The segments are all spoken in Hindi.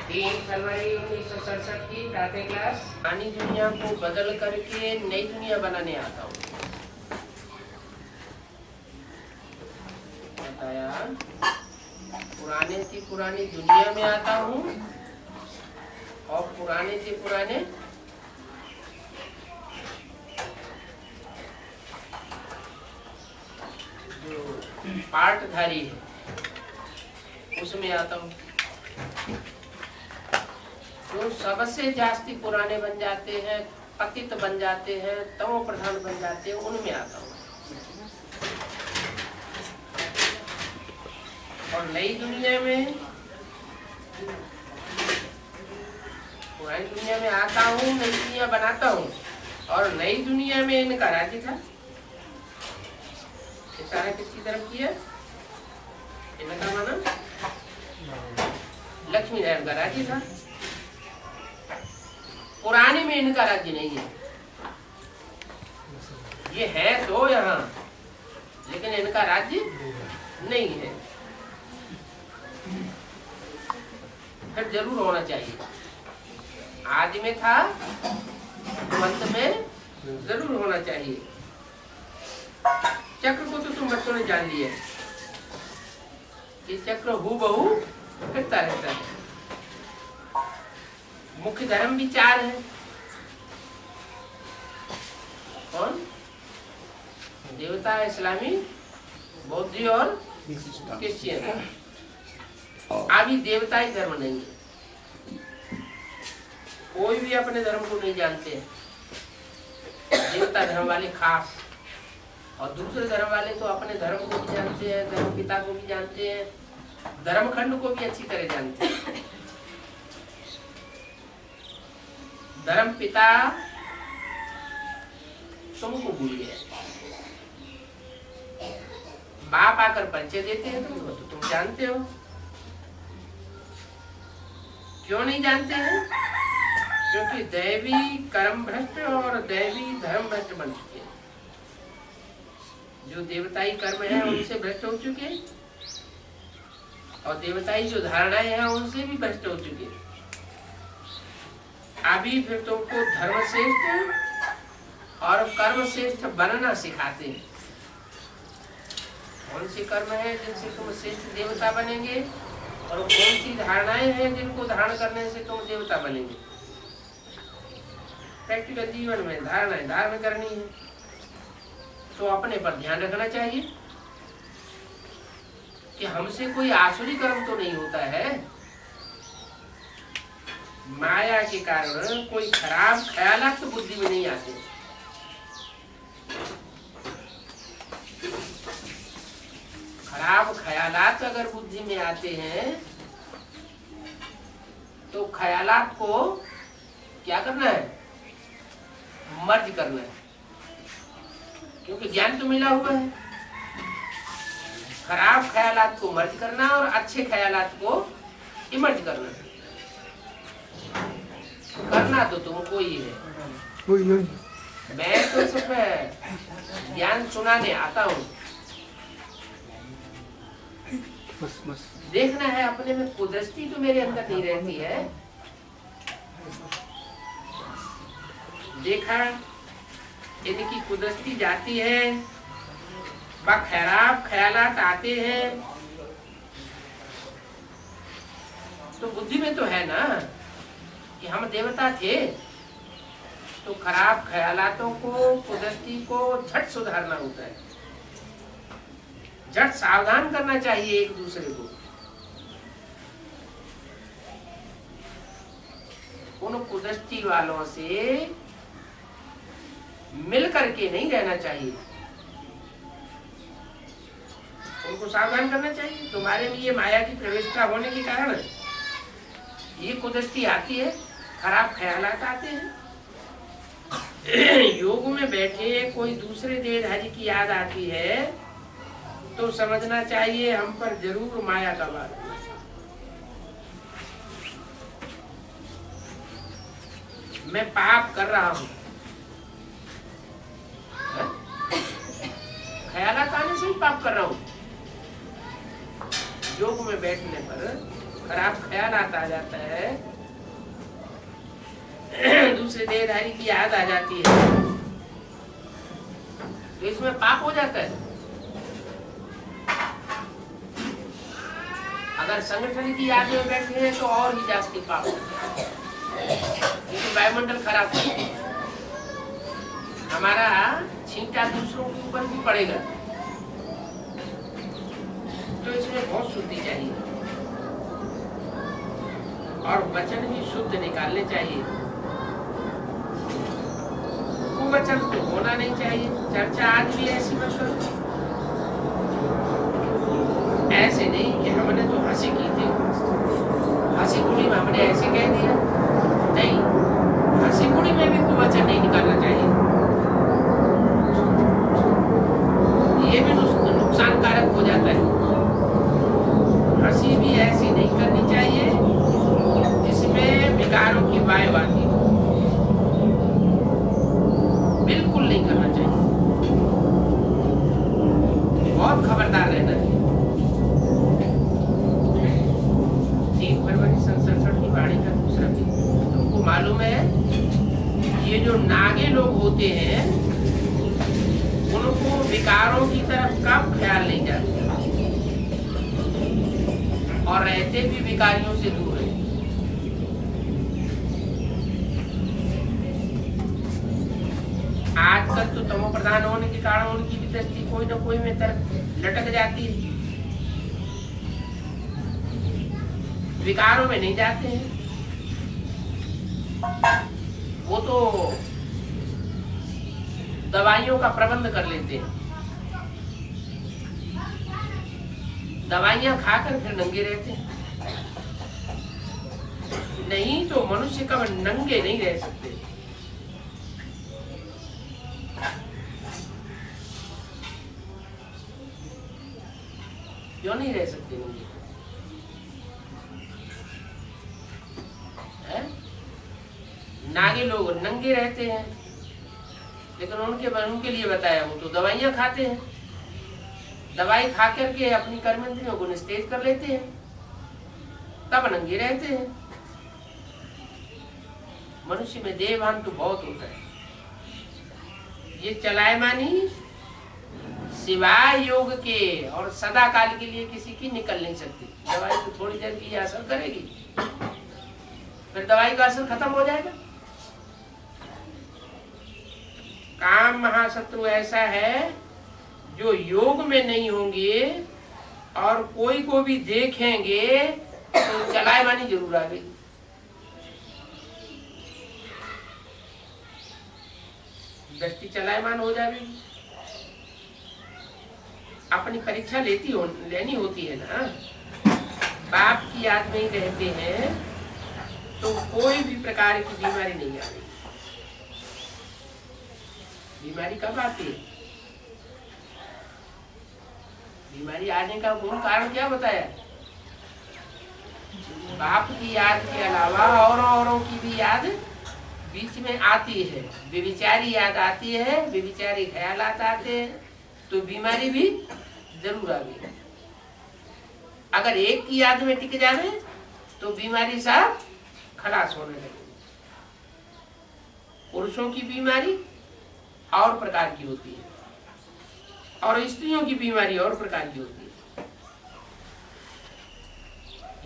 3 फरवरी 1967 की टाटे क्लास। पुरानी दुनिया को बदल करके नई दुनिया बनाने आता हूँ। बताया पुराने से पुरानी दुनिया में आता हूँ और पुराने से पुराने जो पार्टधारी है उसमें आता हूँ। जो सबसे जास्ती पुराने बन जाते हैं, पतित बन जाते हैं, तमो प्रधान बन जाते हैं, उनमें आता हूँ। और नई दुनिया में, पुरानी दुनिया में आता हूँ, नई दुनिया बनाता हूँ। और नई दुनिया में इनका राज्य था। इशारा किसकी तरफ किया? इनका माना लक्ष्मी नारायण का राज्य था। पुराने में इनका राज्य नहीं है। ये है तो यहाँ, लेकिन इनका राज्य नहीं है। फिर जरूर होना चाहिए। आदि में था तो अंत में जरूर होना चाहिए। चक्र को तो तुम बच्चों ने जान लिया। ये चक्र हूबहू फिरता रहता है। मुख्य धर्म भी 4 है। कौन? देवता, इस्लामी, बौद्ध और क्रिश्चियन। अभी देवता ही धर्म नहीं है। कोई भी अपने धर्म को नहीं जानते हैं। देवता धर्म वाले खास, और दूसरे धर्म वाले तो अपने धर्म को भी जानते हैं, धर्म पिता को भी जानते हैं, धर्मखंड को भी अच्छी तरह जानते हैं। धर्म पिता तुमको भूल गया। बाप आकर परिचय देते हैं तुमको तो तुम जानते हो। क्यों नहीं जानते हैं? क्योंकि दैवी कर्म भ्रष्ट और दैवी धर्म भ्रष्ट बन चुके हैं। जो देवताई कर्म है उनसे भ्रष्ट हो चुके, और देवताई जो धारणाएं हैं उनसे भी भ्रष्ट हो चुके। अभी फिर तुमको धर्म श्रेष्ठ और कर्म श्रेष्ठ बनना सिखाते हैं। कौन सी कर्म है जिनसे तुम श्रेष्ठ देवता बनेंगे, और कौन सी धारणाएं हैं जिनको धारण करने से तुम देवता बनेंगे। प्रैक्टिकल जीवन में धारणाएं धारण करनी है तो अपने पर ध्यान रखना चाहिए कि हमसे कोई आसुरी कर्म तो नहीं होता है। माया के कारण कोई खराब ख्यालात तो बुद्धि में नहीं आते। खराब ख्यालात अगर बुद्धि में आते हैं तो ख्यालात को क्या करना है? मर्ज करना है। क्योंकि ज्ञान तो मिला हुआ है। खराब ख्यालात को मर्ज करना और अच्छे ख्यालात को इमर्ज करना। करना तो तुमको ही है। मैं तो सिर्फ ज्ञान सुनाने आता हूँ। देखना है अपने में कुदृष्टि तो मेरे अंदर नहीं रहती है। देखा इनकी कुदृष्टि जाती है, खराब ख्यालात आते हैं, तो बुद्धि में तो है ना कि हम देवता थे। तो खराब ख्यालातों को, कुदृष्टि को झट सुधारना होता है। झट सावधान करना चाहिए एक दूसरे को। उन कुदृष्टि वालों से मिल करके नहीं रहना चाहिए। उनको सावधान करना चाहिए। तुम्हारे में ये माया की प्रवेशता होने के कारण ये कुदृष्टि आती है, खराब ख्यालात आते हैं। योग में बैठे कोई दूसरे देहधारी की याद आती है तो समझना चाहिए हम पर जरूर माया का वार है। मैं पाप कर रहा हूं। ख्यालात आने से ही पाप कर रहा हूं। योग में बैठने पर खराब ख्याल आता जाता है, दूसरे देहधारी की याद आ जाती है, तो इसमें पाप हो जाता है। अगर संगठन की याद में बैठे हैं तो और ही जास्ती पाप होता है, क्योंकि वायुमंडल खराब होता है, हमारा छींटा दूसरों के ऊपर भी पड़ेगा। तो इसमें बहुत शुद्धि चाहिए और वचन भी शुद्ध निकालने चाहिए। कुवचन तो होना नहीं चाहिए। चर्चा आज भी ऐसी मत करो, ऐसे नहीं कि हमने तो हंसी की थी, हंसी कुड़ी में हमने ऐसे कह दिया, नहीं, हंसी कुड़ी में भी कुवचन नहीं निकालना चाहिए। ये भी नुकसानकारक हो जाता है। हंसी भी ऐसी नहीं करनी चाहिए जिसमें विकारों की वायु आती हो, बिल्कुल नहीं करना चाहिए। बहुत खबरदार रहना है। 3 फरवरी 1967 की वाणी का दूसरा भी तुमको मालूम है, ये जो नागे लोग होते हैं उनको विकारों की तरफ कब ख्याल नहीं जाता और रहते भी विकारियों से दूर है। आजकल तो तमो प्रधान होने के कारण उनकी भी दृष्टि कोई न कोई में तरफ लटक जाती है, विकारों में नहीं जाते हैं। वो तो दवाइयों का प्रबंध कर लेते हैं, दवाइयां खाकर फिर नंगे रहते हैं। नहीं तो मनुष्य कब नंगे नहीं रह सकते। क्यों नहीं रह सकते नंगे? नागे लोग नंगे रहते हैं, लेकिन उनके लिए बताया, वो तो दवाइयां खाते हैं, दवाई खा करके अपनी कर्मेंद्रियों को निस्तेज कर लेते हैं, तब नंगे रहते हैं। मनुष्य में देहभान तो बहुत होता है। ये चलायमानी सिवाय योग के और सदा काल के लिए किसी की निकल नहीं सकती। दवाई तो थोड़ी देर के लिए असर करेगी, फिर दवाई का असर खत्म हो जाएगा। काम महाशत्रु ऐसा है जो योग में नहीं होंगे और कोई को भी देखेंगे तो चलायमानी जरूर आ गई। दृष्टि चलायमान हो जाएगी। अपनी परीक्षा लेनी होती है ना। बाप की याद में ही रहते हैं तो कोई भी प्रकार की बीमारी नहीं आ रही। बीमारी कब आती है? बीमारी आने का मूल कारण क्या बताया? बाप की याद के अलावा औरों की भी याद बीच में आती है। व्यभिचारी याद आती है, व्यभिचारी ख्यालात आते हैं, तो बीमारी भी जरूर आ गई। अगर एक की याद में टिक जाए तो बीमारी सब खलास होने लगे। पुरुषों की बीमारी और प्रकार की होती है और स्त्रियों की बीमारी और प्रकार की होती है।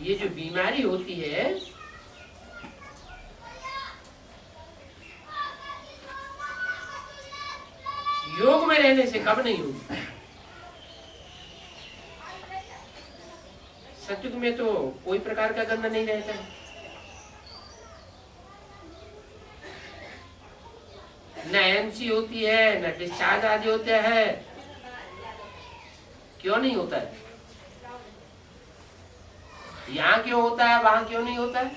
ये जो बीमारी होती है योग में रहने से कब नहीं होगी। सत्युग में तो कोई प्रकार का गंध नहीं रहता है, न एमसी होती है, न डिस्चार्ज आदि होता है। क्यों नहीं होता है? यहाँ क्यों होता है, वहां क्यों नहीं होता है?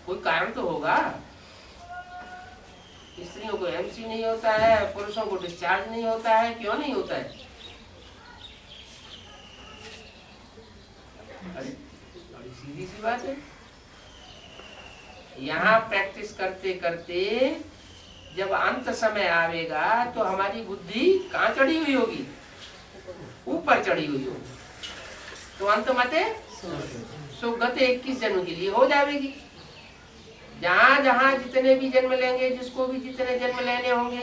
कोई कारण तो होगा। स्त्रियों को एमसी नहीं होता है, पुरुषों को डिस्चार्ज नहीं होता है, क्यों नहीं होता है? अरे बड़ी सीधी सी बात है। यहाँ प्रैक्टिस करते करते जब अंत समय आवेगा तो हमारी बुद्धि कहाँ चढ़ी हुई होगी? ऊपर चढ़ी हुई होगी। तो अंत मते सुगते 21 जन्म के लिए हो जाएगी। जहां जहां जितने भी जन्म लेंगे, जिसको भी जितने जन्म लेने होंगे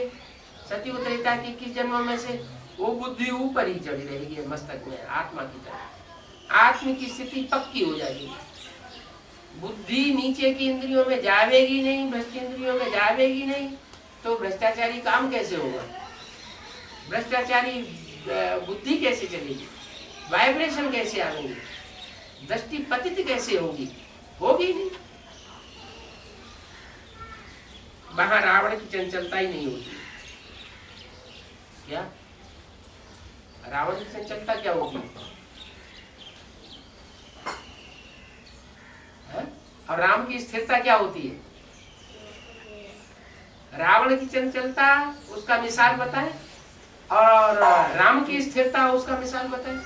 सती त्रेता के 21 जन्मों में से, वो बुद्धि ऊपर ही चढ़ी रहेगी मस्तक में आत्मा की तरह। आत्मा की स्थिति पक्की हो जाएगी। बुद्धि नीचे की इंद्रियों में जावेगी नहीं, भ्रष्ट इंद्रियों में जावेगी नहीं, तो भ्रष्टाचारी काम कैसे होगा? भ्रष्टाचारी बुद्धि कैसे चलेगी? वाइब्रेशन कैसे आएंगे? दृष्टि पतित कैसे होगी? होगी नहीं। वहां रावण की चंचलता ही नहीं होती। क्या रावण की चंचलता क्या होगी? है? और राम की स्थिरता क्या होती है? रावण की चंचलता उसका मिसाल बताए और राम की स्थिरता उसका मिसाल बताए।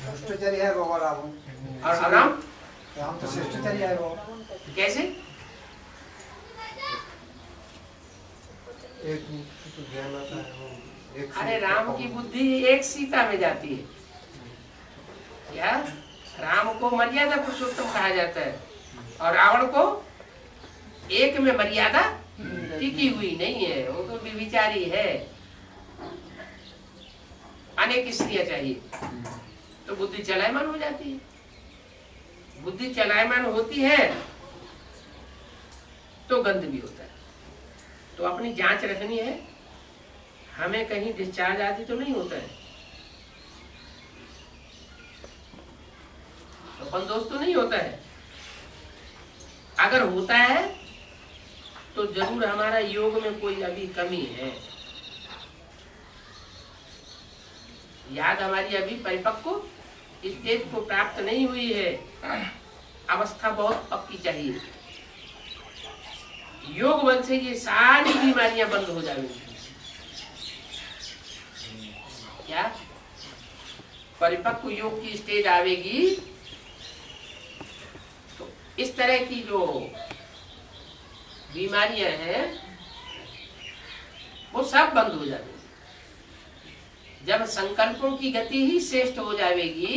भ्रष्टाचारी है बाबा रावण, और राम तो शिष्टाचारी है बाबा। कैसे? एक तो ज्ञान आता है वो एक। अरे राम की बुद्धि एक सीता में जाती है। क्या राम को मर्यादा पुरुषोत्तम कहा जाता है और रावण को एक में मर्यादा टिकी हुई नहीं है, वो तो विचारी है। अनेक स्त्रियां चाहिए तो बुद्धि चलायमान हो जाती है। बुद्धि चलायमान होती है तो गंध भी होता है। तो अपनी जांच रखनी है, हमें कहीं डिस्चार्ज आदि तो नहीं होता है, अपन दोस्त तो नहीं होता है। अगर होता है तो जरूर हमारा योग में कोई अभी कमी है। याद हमारी अभी परिपक्व स्टेज को प्राप्त नहीं हुई है। अवस्था बहुत पक्की चाहिए। योग बल से ये सारी बीमारियां बंद हो जाएंगी। क्या परिपक्व योग की स्टेज आवेगी तो इस तरह की जो बीमारियां हैं वो सब बंद हो जाएंगी। जब संकल्पों की गति ही श्रेष्ठ हो जाएगी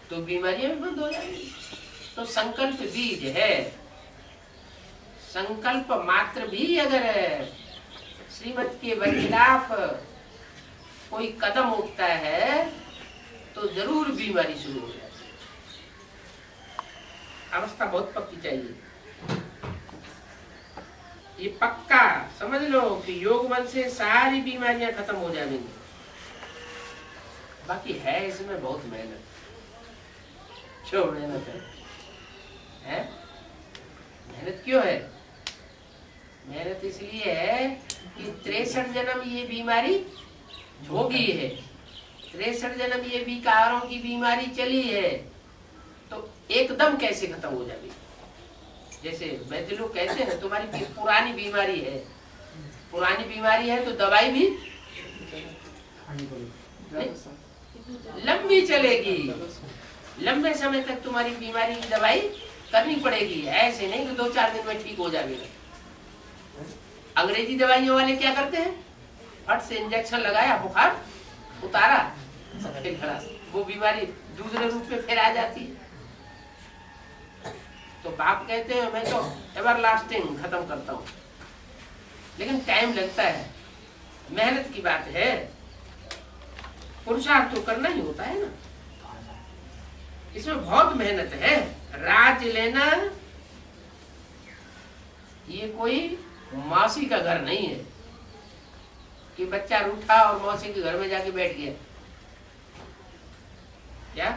तो बीमारियां भी बंद हो जाएंगी। तो संकल्प बीज है। संकल्प मात्र भी अगर श्रीमत के बरखिलाफ कोई कदम उठता है तो जरूर बीमारी शुरू हो जाती है। अवस्था बहुत पक्की चाहिए। ये पक्का समझ लो कि योग बल से सारी बीमारियां खत्म हो जाएंगी। बाकी है इसमें बहुत मेहनत। क्यों मेहनत है? मेहनत क्यों है? मेहनत इसलिए है कि 63 जन्म ये बीमारी भोगी है। 63 जन्म ये विकारों की बीमारी चली है तो एकदम कैसे खत्म हो जाएगी? जैसे वैद्य लोग कहते हैं तुम्हारी पुरानी बीमारी है, पुरानी बीमारी है तो दवाई भी लंबी चलेगी। लंबे समय तक तुम्हारी बीमारी की दवाई करनी पड़ेगी। ऐसे नहीं कि 2-4 दिन में ठीक हो जाएगा। अंग्रेजी दवाइयों वाले क्या करते हैं? फट से इंजेक्शन लगाया, बुखार उतारा, फिर खड़ा, वो बीमारी दूसरे रूप में फिर आ जाती है। तो बाप कहते हैं मैं तो एवरलास्टिंग खत्म करता हूँ, लेकिन टाइम लगता है। मेहनत की बात है। पुरुषार्थ तो करना ही होता है ना। इसमें बहुत मेहनत है। राज लेना ये कोई मौसी का घर नहीं है कि बच्चा रूठा और मौसी के घर में जाके बैठ गया। क्या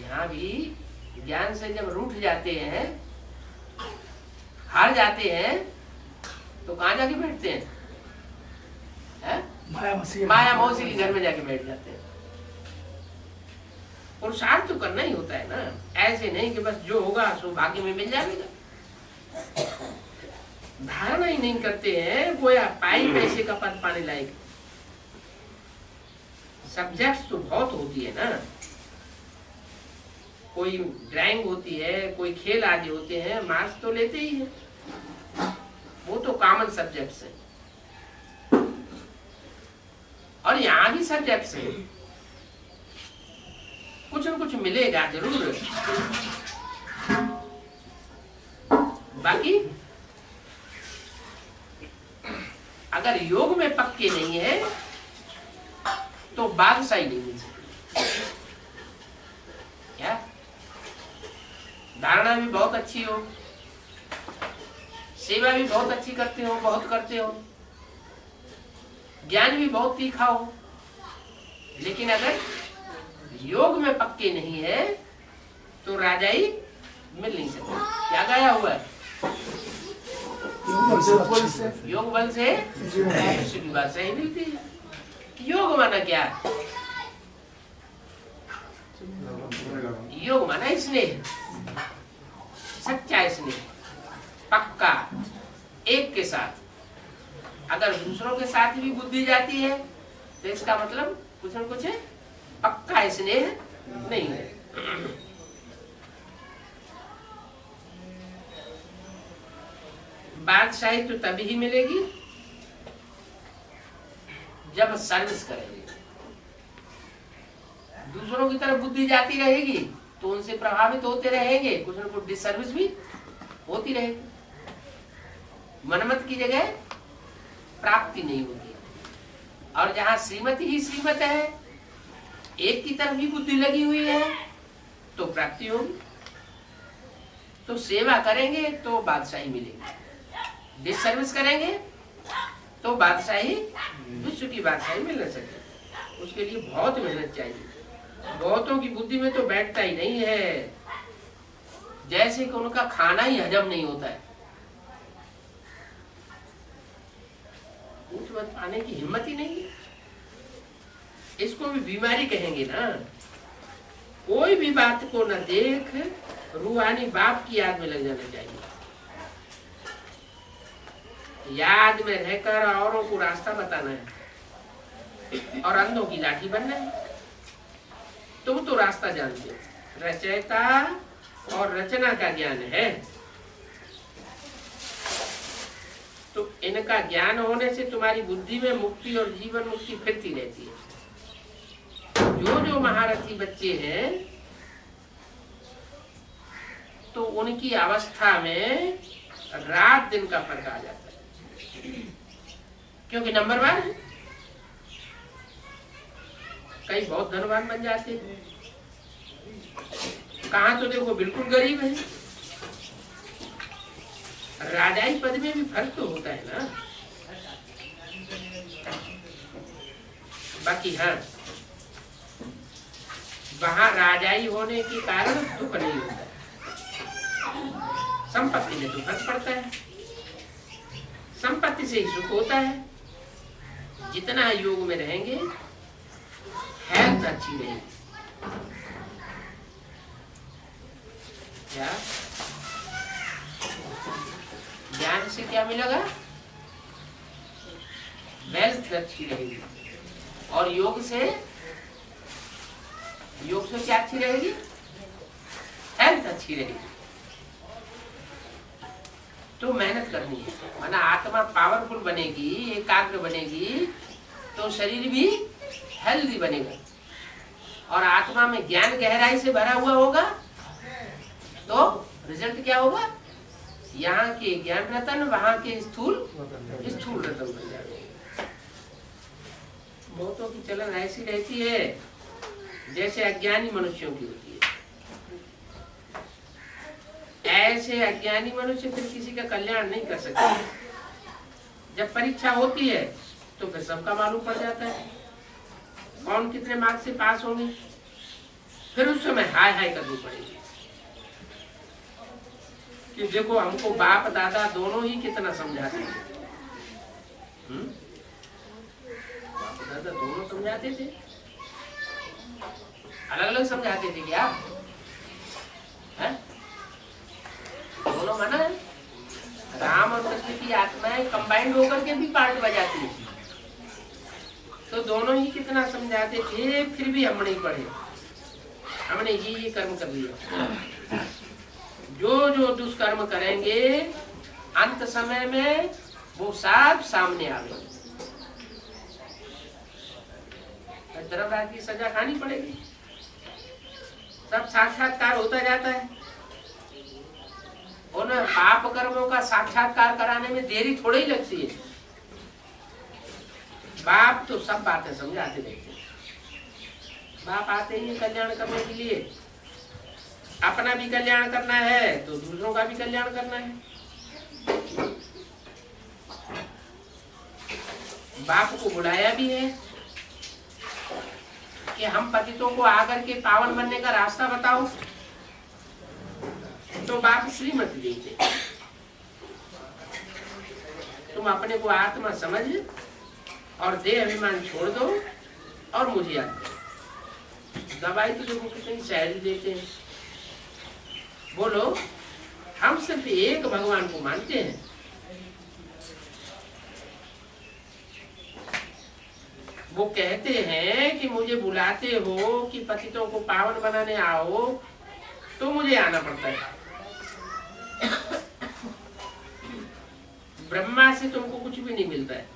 यहाँ भी ज्ञान से जब रूठ जाते हैं, हार जाते हैं, तो कहाँ जाके बैठते हैं? माया मौसी के घर में जाके बैठ जाते हैं। पुरुषार्थ तो करना ही होता है ना। ऐसे नहीं कि बस जो होगा सो भाग्य में मिल जाएगा। धारणा ही नहीं करते हैं गोया पाई पैसे का पद पाने लायक। सब्जेक्ट्स तो बहुत होती है ना। कोई ड्राइंग होती है, कोई खेल आदि होते हैं, मार्क्स तो लेते ही है। वो तो कॉमन सब्जेक्ट्स है। और यहाँ भी सब्जेक्ट से कुछ न कुछ मिलेगा जरूर। बाकी अगर योग में पक्के नहीं है तो बादशाही नहीं मिल सकती। क्या धारणा भी बहुत अच्छी हो, सेवा भी बहुत अच्छी करते हो, बहुत करते हो, ज्ञान भी बहुत तीखा हो, लेकिन अगर योग में पक्के नहीं है तो राजाई मिल नहीं सकती। क्या गाया हुआ है? योग बल से विश्व की बादशाही मिलती है। योग माना क्या? योग माना स्नेह, सच्चा स्नेह, पक्का, एक के साथ। अगर दूसरों के साथ भी बुद्धि जाती है तो इसका मतलब कुछ न कुछ पक्का स्नेह नहीं है। बादशाही तो तभी ही मिलेगी जब सर्विस करेंगे। दूसरों की तरफ बुद्धि जाती रहेगी तो उनसे प्रभावित होते रहेंगे, कुछ न कुछ डिसर्विस भी होती रहेगी। मनमत की जगह प्राप्ति नहीं होती है। और जहां श्रीमती ही श्रीमत है, एक की तरफ भी बुद्धि लगी हुई है तो प्राप्ति होगी। तो सेवा करेंगे तो बादशाही मिलेगी, डिसर्विस करेंगे तो बादशाही, विश्व की बादशाही मिल न सके। उसके लिए बहुत मेहनत चाहिए। बहुतों की बुद्धि में तो बैठता ही नहीं है, जैसे कि उनका खाना ही हजम नहीं होता है। कुछ पाने की हिम्मत ही नहीं है। इसको भी बीमारी कहेंगे ना। कोई भी बात को न देख रूहानी बाप की याद में लग जाना चाहिए। याद में रहकर औरों को रास्ता बताना है और अंधों की लाठी बनना है। तुम तो रास्ता जानते हो, रचयिता और रचना का ज्ञान है। तो इनका ज्ञान होने से तुम्हारी बुद्धि में मुक्ति और जीवन मुक्ति फिरती रहती है। जो जो महारथी बच्चे हैं तो उनकी अवस्था में रात दिन का फर्क आ जाता है, क्योंकि नंबर 1 है। कई बहुत धनवान बन जाते हैं, कहां तो देखो बिल्कुल गरीब है। राजाई पद में भी फर्क तो होता है ना। बाकी हाँ, वहां राजाई होने के कारण दुख नहीं होता है, संपत्ति में तो फर्क पड़ता है। संपत्ति से ही सुख होता है। जितना योग में रहेंगे हेल्थ अच्छी रहेगी। क्या ज्ञान से क्या मिलेगा? वेल्थ अच्छी रहेगी। और योग से क्या अच्छी रहेगी? हेल्थ अच्छी रहेगी। तो मेहनत करनी है, वरना आत्मा पावरफुल बनेगी, एकाग्र बनेगी तो शरीर भी हेल्दी बनेगा। और आत्मा में ज्ञान गहराई से भरा हुआ होगा तो रिजल्ट क्या होगा? यहाँ के ज्ञान रतन, वहां के स्थूल रतन बन जाएंगे। बहुतों की चलन ऐसी रहती है जैसे अज्ञानी मनुष्यों की होती है। ऐसे अज्ञानी मनुष्य फिर किसी का कल्याण नहीं कर सकते। जब परीक्षा होती है तो फिर सबका मालूम पड़ जाता है कौन कितने मार्क्स से पास होंगे। फिर उस समय हाय हाय करनी पड़ेगी कि देखो हमको बाप दादा दोनों ही कितना समझाते थे। बाप दादा दोनों समझाते थे, अलग अलग समझाते थे क्या? है? दोनों मना है। राम और कृष्ण की आत्माएं कंबाइंड होकर के भी पार्ट बजाती है। तो दोनों ही कितना समझाते थे, फिर भी हम नहीं पढ़े। हमने ये कर्म कर लिया। जो जो दुष्कर्म करेंगे अंत समय में वो सब सामने आ गए। धर्मराज की सजा खानी पड़ेगी। सब साक्षात्कार होता जाता है। उन पाप कर्मों का साक्षात्कार कराने में देरी थोड़ी ही लगती है। बाप तो सब बातें समझाते रहते हैं। बाप आते ही कल्याण करने के लिए। अपना भी कल्याण करना है तो दूसरों का भी कल्याण करना है। बाप को बुलाया भी है कि हम पतितों को आकर के पावन बनने का रास्ता बताओ, तो बाप श्रीमती देते, तुम अपने को आत्मा समझ और देह अभिमान छोड़ दो और मुझे याद करो। दवाई तो देखो कितनी सहज देते हैं। बोलो, हम सिर्फ एक भगवान को मानते हैं। वो कहते हैं कि मुझे बुलाते हो कि पतितों को पावन बनाने आओ, तो मुझे आना पड़ता है। ब्रह्मा से तुमको कुछ भी नहीं मिलता है।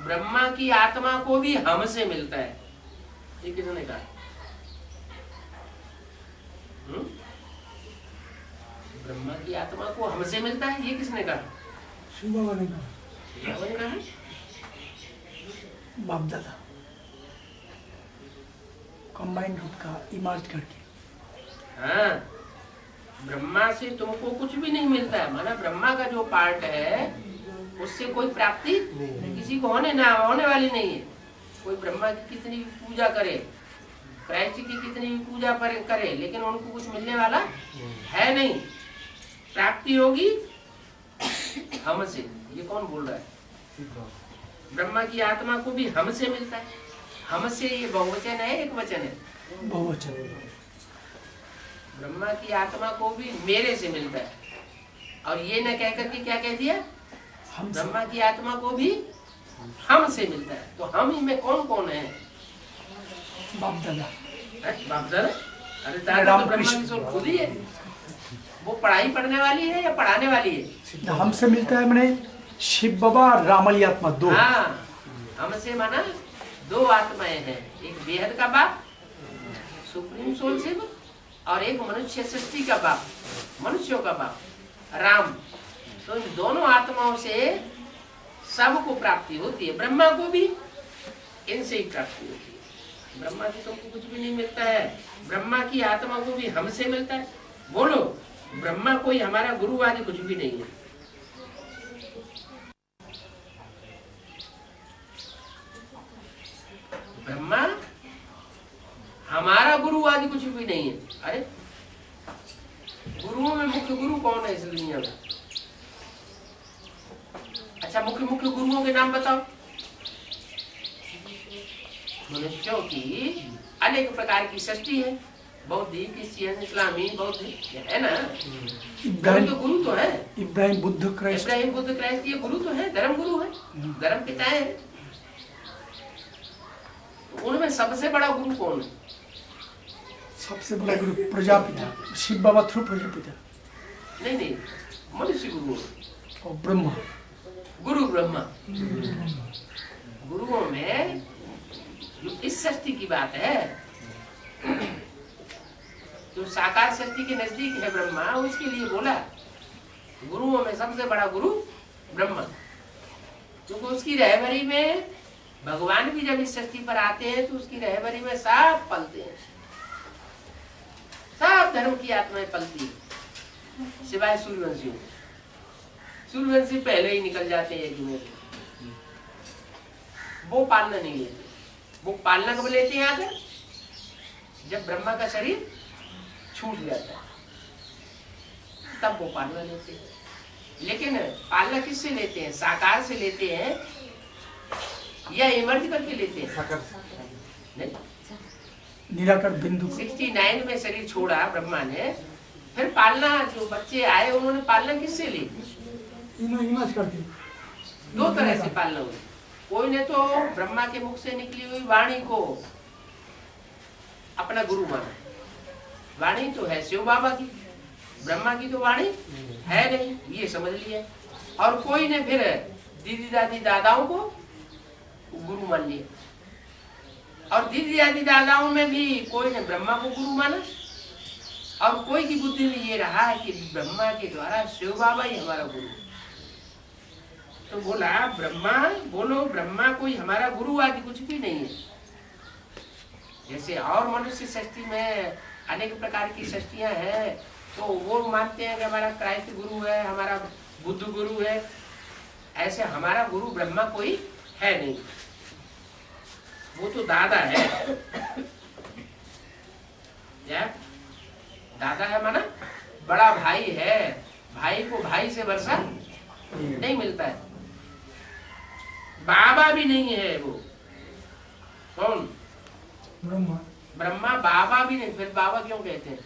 ब्रह्मा की आत्मा को भी हमसे मिलता है। ये किसने कहा? ब्रह्मा की आत्मा को हमसे मिलता है, ये किसने कहा? शिव बाबा ने कहा, बाप दादा कंबाइंड रूप का इमर्ज करके। हाँ, ब्रह्मा से तुमको कुछ भी नहीं मिलता है। माना ब्रह्मा का जो पार्ट है उससे कोई प्राप्ति किसी को होने वाली नहीं है। कोई ब्रह्मा की कितनी भी पूजा करे, कृष्ण की कितनी भी पूजा करे, लेकिन उनको कुछ मिलने वाला है नहीं। प्राप्ति होगी हमसे। ये कौन बोल रहा है? ब्रह्मा की आत्मा को भी हमसे मिलता है। हमसे ये बहुवचन है, एक वचन है? बहुवचन। ब्रह्मा की आत्मा को भी मेरे से मिलता है। और ये न कह करके क्या कह दिया? ब्रह्मा की आत्मा को भी हमसे मिलता है। तो हम ही में कौन कौन है? बाप दादा। बाप दादा? अरे दादा तो ब्रह्मा की सोल खुद ही है। वो पढ़ाई पढ़ने वाली है या पढ़ाने वाली है? हमसे मिलता है मैंने शिव बाबा रामली आत्मा दो। हाँ, हमसे माना दो आत्माएं हैं। एक बेहद का बाप सुप्रीम सोल शिव, और एक मनुष्य सृष्टि का बाप, मनुष्यों का बाप राम। तो इन दोनों आत्माओं से सबको प्राप्ति होती है। ब्रह्मा को भी इनसे ही प्राप्ति होती है। ब्रह्मा से तुमको कुछ भी नहीं मिलता है। ब्रह्मा की आत्मा को भी हमसे मिलता है। बोलो, ब्रह्मा कोई हमारा गुरु आदि कुछ भी नहीं है। ब्रह्मा हमारा गुरु आदि कुछ भी नहीं है। अरे गुरुओं में मुख्य गुरु कौन है इस दुनिया में? अच्छा, मुख्य गुरुओं के नाम बताओ। मनुष्यों की अनेक प्रकार की सृष्टि है। बौद्ध, क्रिश्चियन, इस्लामी, बौद्ध है ना। गुरु तो है। इब्राहिम बुद्ध क्राइस्ट, ये गुरु तो है, धर्म गुरु है, धर्म पिता है। उनमें सबसे बड़ा गुरु कौन है? सबसे बड़ा गुरु प्रजापिता, शिव बाबा थ्रू प्रजापिता। नहीं, मनुष्य गुरु और ब्रह्मा, गुरु ब्रह्मा। गुरुओं में जो इस सृष्टि की बात है, जो साकार सृष्टि के नजदीक है ब्रह्मा, उसके लिए बोला गुरुओं में सबसे बड़ा गुरु ब्रह्मा। क्योंकि उसकी रहबरी में भगवान भी जब इस सृष्टि पर आते हैं तो उसकी रहबरी में सब पलते हैं। सब धर्म की आत्माएं पलती है, सिवाय सूर्यवंशियों। सूर्यवंशी पहले ही निकल जाते हैं यज्ञ में। वो पालना नहीं लेते। वो पालना कब लेते हैं? आकर जब ब्रह्मा का शरीर छूट जाता है तब वो पालना लेते हैं। लेकिन पालना किससे लेते हैं? साकार से लेते हैं या इमर्ज करके लेते हैं? नहीं, निराकार बिंदु 69 में शरीर छोड़ा ब्रह्मा ने। फिर पालना, जो बच्चे आए उन्होंने पालना किससे ली? दो तरह से पालना हुई। कोई ने तो ब्रह्मा के मुख से निकली हुई वाणी को अपना गुरु माना। वाणी तो है शिव बाबा की, ब्रह्मा की तो वाणी है नहीं, ये समझ लिया। और कोई ने फिर दीदी दादी दादाओं को गुरु मान लिया। और दीदी दादी दादाओं में भी कोई ने ब्रह्मा को गुरु माना, और कोई की बुद्धि में ये रहा है कि ब्रह्मा के द्वारा शिव बाबा ही हमारा गुरु। तो बोला ब्रह्मा, बोलो ब्रह्मा कोई हमारा गुरु आदि कुछ भी नहीं है। जैसे और मनुष्य सृष्टि में अनेक प्रकार की सृष्टियां हैं, तो वो मानते हैं कि हमारा क्राइस्ट गुरु है, हमारा बुद्ध गुरु है। ऐसे हमारा गुरु ब्रह्मा कोई है नहीं, वो तो दादा है। क्या दादा है? माना बड़ा भाई है, भाई को भाई से वर्षा नहीं मिलता है। बाबा भी नहीं है वो। कौन? ब्रह्मा। ब्रह्मा बाबा भी नहीं, फिर बाबा क्यों कहते हैं?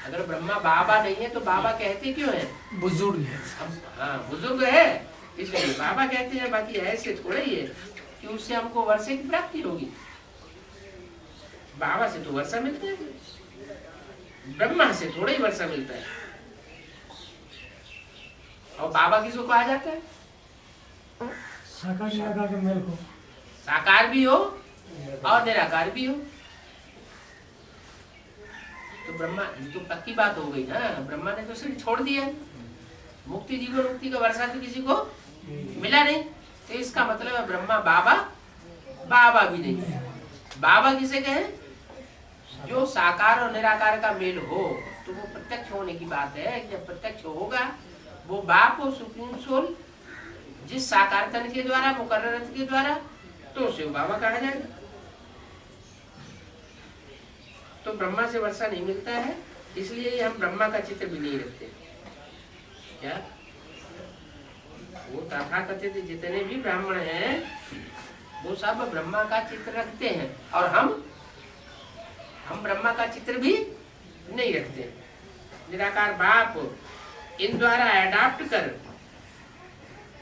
अगर ब्रह्मा बाबा नहीं है तो बाबा कहते क्यों है? बुजुर्ग है। हाँ बुजुर्ग है इसलिए बाबा कहते हैं, बाकी ऐसे थोड़ा ही है कि उससे हमको वर्षे की प्राप्ति होगी। बाबा से तो वर्षा मिलता है, ब्रह्मा से थोड़ा ही वर्षा मिलता है। और बाबा किसको कहा जाता है? साकार निराकार के मेल को। साकार भी हो और निराकार भी हो। तो ब्रह्मा, ये तो पक्की बात हो गई ना, ब्रह्मा ने तो सिर्फ छोड़ दिया। मुक्ति जीवन मुक्ति का वर्षा तो किसी को मिला नहीं, तो इसका मतलब है ब्रह्मा बाबा बाबा भी नहीं। बाबा किसे कहे? जो साकार और निराकार का मेल हो, तो वो प्रत्यक्ष होने की बात है। जब प्रत्यक्ष होगा वो बाप और सुप्रीम सोल जिस साकार तन के द्वारा, मुकर्रर के द्वारा, तो शिव बाबा कहा जाएगा। तो ब्रह्मा से वर्षा नहीं मिलता है, इसलिए हम ब्रह्मा का चित्र भी नहीं रखते। क्या वो तथाकथित जितने भी ब्राह्मण हैं वो सब ब्रह्मा का चित्र रखते हैं, और हम ब्रह्मा का चित्र भी नहीं रखते। निराकार बाप इन द्वारा अडॉप्ट कर,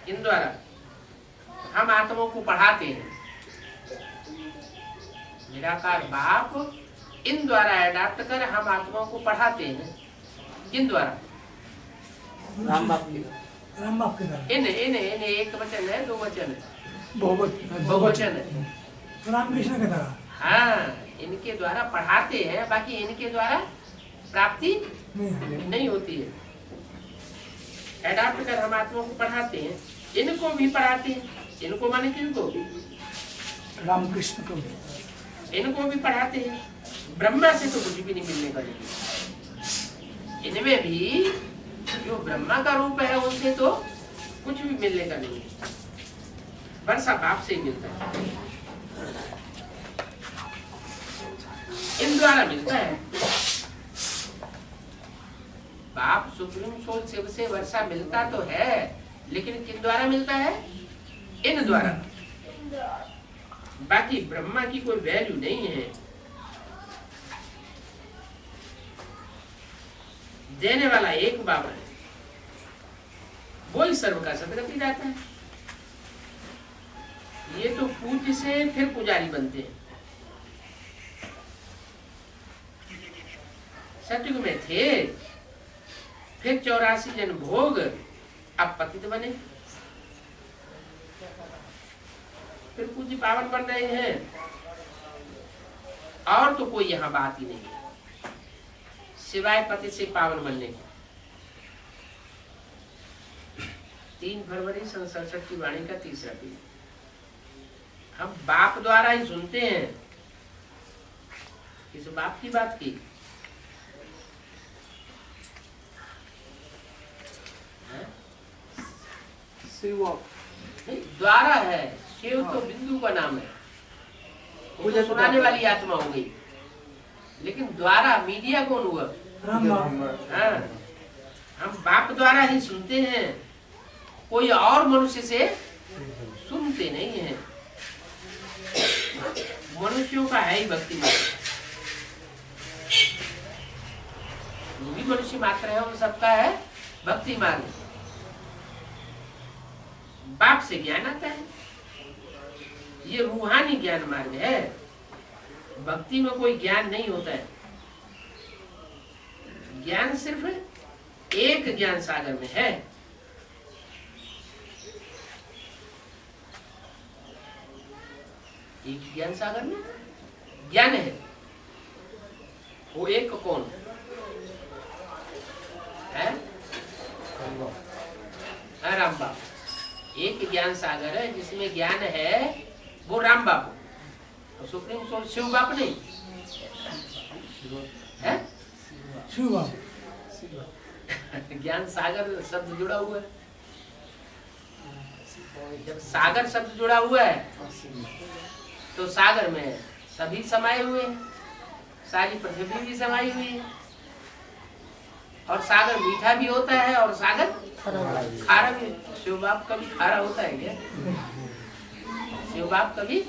इन द्वारा हम आत्माओं को पढ़ाते हैं। निराकार बाप इन द्वारा अडॉप्ट कर हम आत्माओं को पढ़ाते हैं। किन द्वारा? राम बाप की। राम बाप के द्वारा। इन इन इन एक वचन है, दो वचन है, बहुवचन है। राम कृष्ण के द्वारा। हाँ, इनके द्वारा पढ़ाते हैं, बाकी इनके द्वारा प्राप्ति नहीं होती है। अडॉप्ट कर हम आत्माओं को पढ़ाते हैं, इनको भी पढ़ाते हैं। इनको माने किनको? राम कृष्ण को। इनको भी पढ़ाते हैं। ब्रह्मा से तो कुछ भी नहीं मिलने का नहीं। इनमें भी जो ब्रह्मा का रूप है उनसे तो कुछ भी मिलने का नहीं है। वर्षा बाप से ही मिलता है, इन द्वारा मिलता है। बाप सुप्रीम सोल शिव से वर्षा मिलता तो है, लेकिन किन द्वारा मिलता है? इन द्वारा। बाकी ब्रह्मा की कोई वैल्यू नहीं है। देने वाला एक बाबा है, वो ही सर्व का सदगति जाता है। ये तो पूज्य से फिर पुजारी बनते हैं। सतयुग में थे, फिर 84 जन भोग, अब पतित बने, फिर पूज्य पावन बन रहे हैं। और तो कोई यहाँ बात ही नहीं है सिवाय पति से पावन बनने की। 3 फरवरी सन 67 की वाणी का 3रा पीढ़ी। हम बाप द्वारा ही सुनते हैं। किस बाप की बात की? शिव द्वारा है। शिव तो बिंदु का नाम है, वो तो सुनाने वाली आत्मा हो गई। लेकिन द्वारा मीडिया कौन हुआ? हाँ, हम बाप द्वारा ही सुनते हैं, कोई और मनुष्य से सुनते नहीं हैं। मनुष्यों का है ही भक्ति मात्र, जो भी मनुष्य मात्र है उन सबका है भक्ति मार्ग। बाप से ज्ञान आता है, ये रूहानी ज्ञान मार्ग है। भक्ति में कोई ज्ञान नहीं होता है। ज्ञान सिर्फ एक ज्ञान सागर में है, एक ज्ञान सागर में ज्ञान है, वो एक कौन है? राम बाबू। एक ज्ञान सागर है जिसमें ज्ञान है, वो राम बाबू। सुप्रीम सोर्स शिव बाबू नहीं है? शिव बाबू। ज्ञान सागर शब्द जुड़ा हुआ है। जब सागर शब्द जुड़ा हुआ है तो सागर में सभी समाये हुए हैं, सारी पृथ्वी भी समाई हुई है। और सागर मीठा भी होता है और सागर खारा भी। शिव बाप कभी खारा होता है क्या? शिव बाप कभी